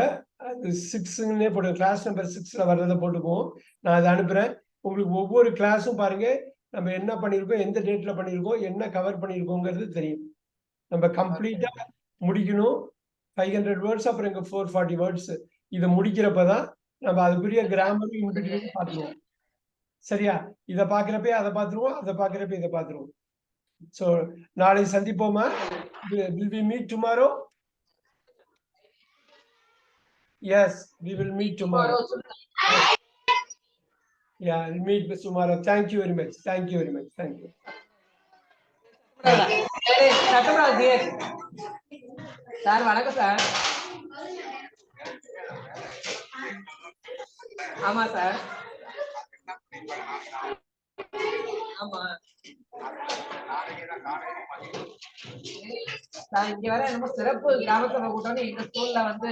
அது 6ன்னே போட்டு கிளாஸ் நம்பர் 6ல வர்றதை போட்டுக்குவோம். நான் அதை அனுப்புறேன். உங்களுக்கு ஒவ்வொரு கிளாஸும் பாருங்க நம்ம என்ன பண்ணியிருக்கோம், எந்த டேட்ல பண்ணியிருக்கோம், என்ன கவர் பண்ணியிருக்கோங்கிறது தெரியும். நம்ம கம்ப்ளீட்டா முடிக்கணும். 500 வேர்ட்ஸ் அப்புறம் இங்க 440 வேர்ட்ஸ். இதை முடிக்கிறப்பதான் நம்ம அதுக்குரிய கிராமர் இன்பிட்வீன் பார்த்துருவோம். சரியா? இதை பாக்குறப்ப அதை பார்த்துருவோம், அதை பாக்குறப்ப இதை பார்த்துருவோம். So நாளை சந்திப்போமா? Will we meet tomorrow? Yes, we will meet tomorrow. Yeah, we'll meet tomorrow. Thank you very much. Thank you very much. Thank you. Sir வணக்கம் சார். ஆமா சார். ஆமா இங்க வர என்னமோ சிறப்பு கிராம சபை கூட்டம்னு எங்க ஸ்கூல்ல வந்து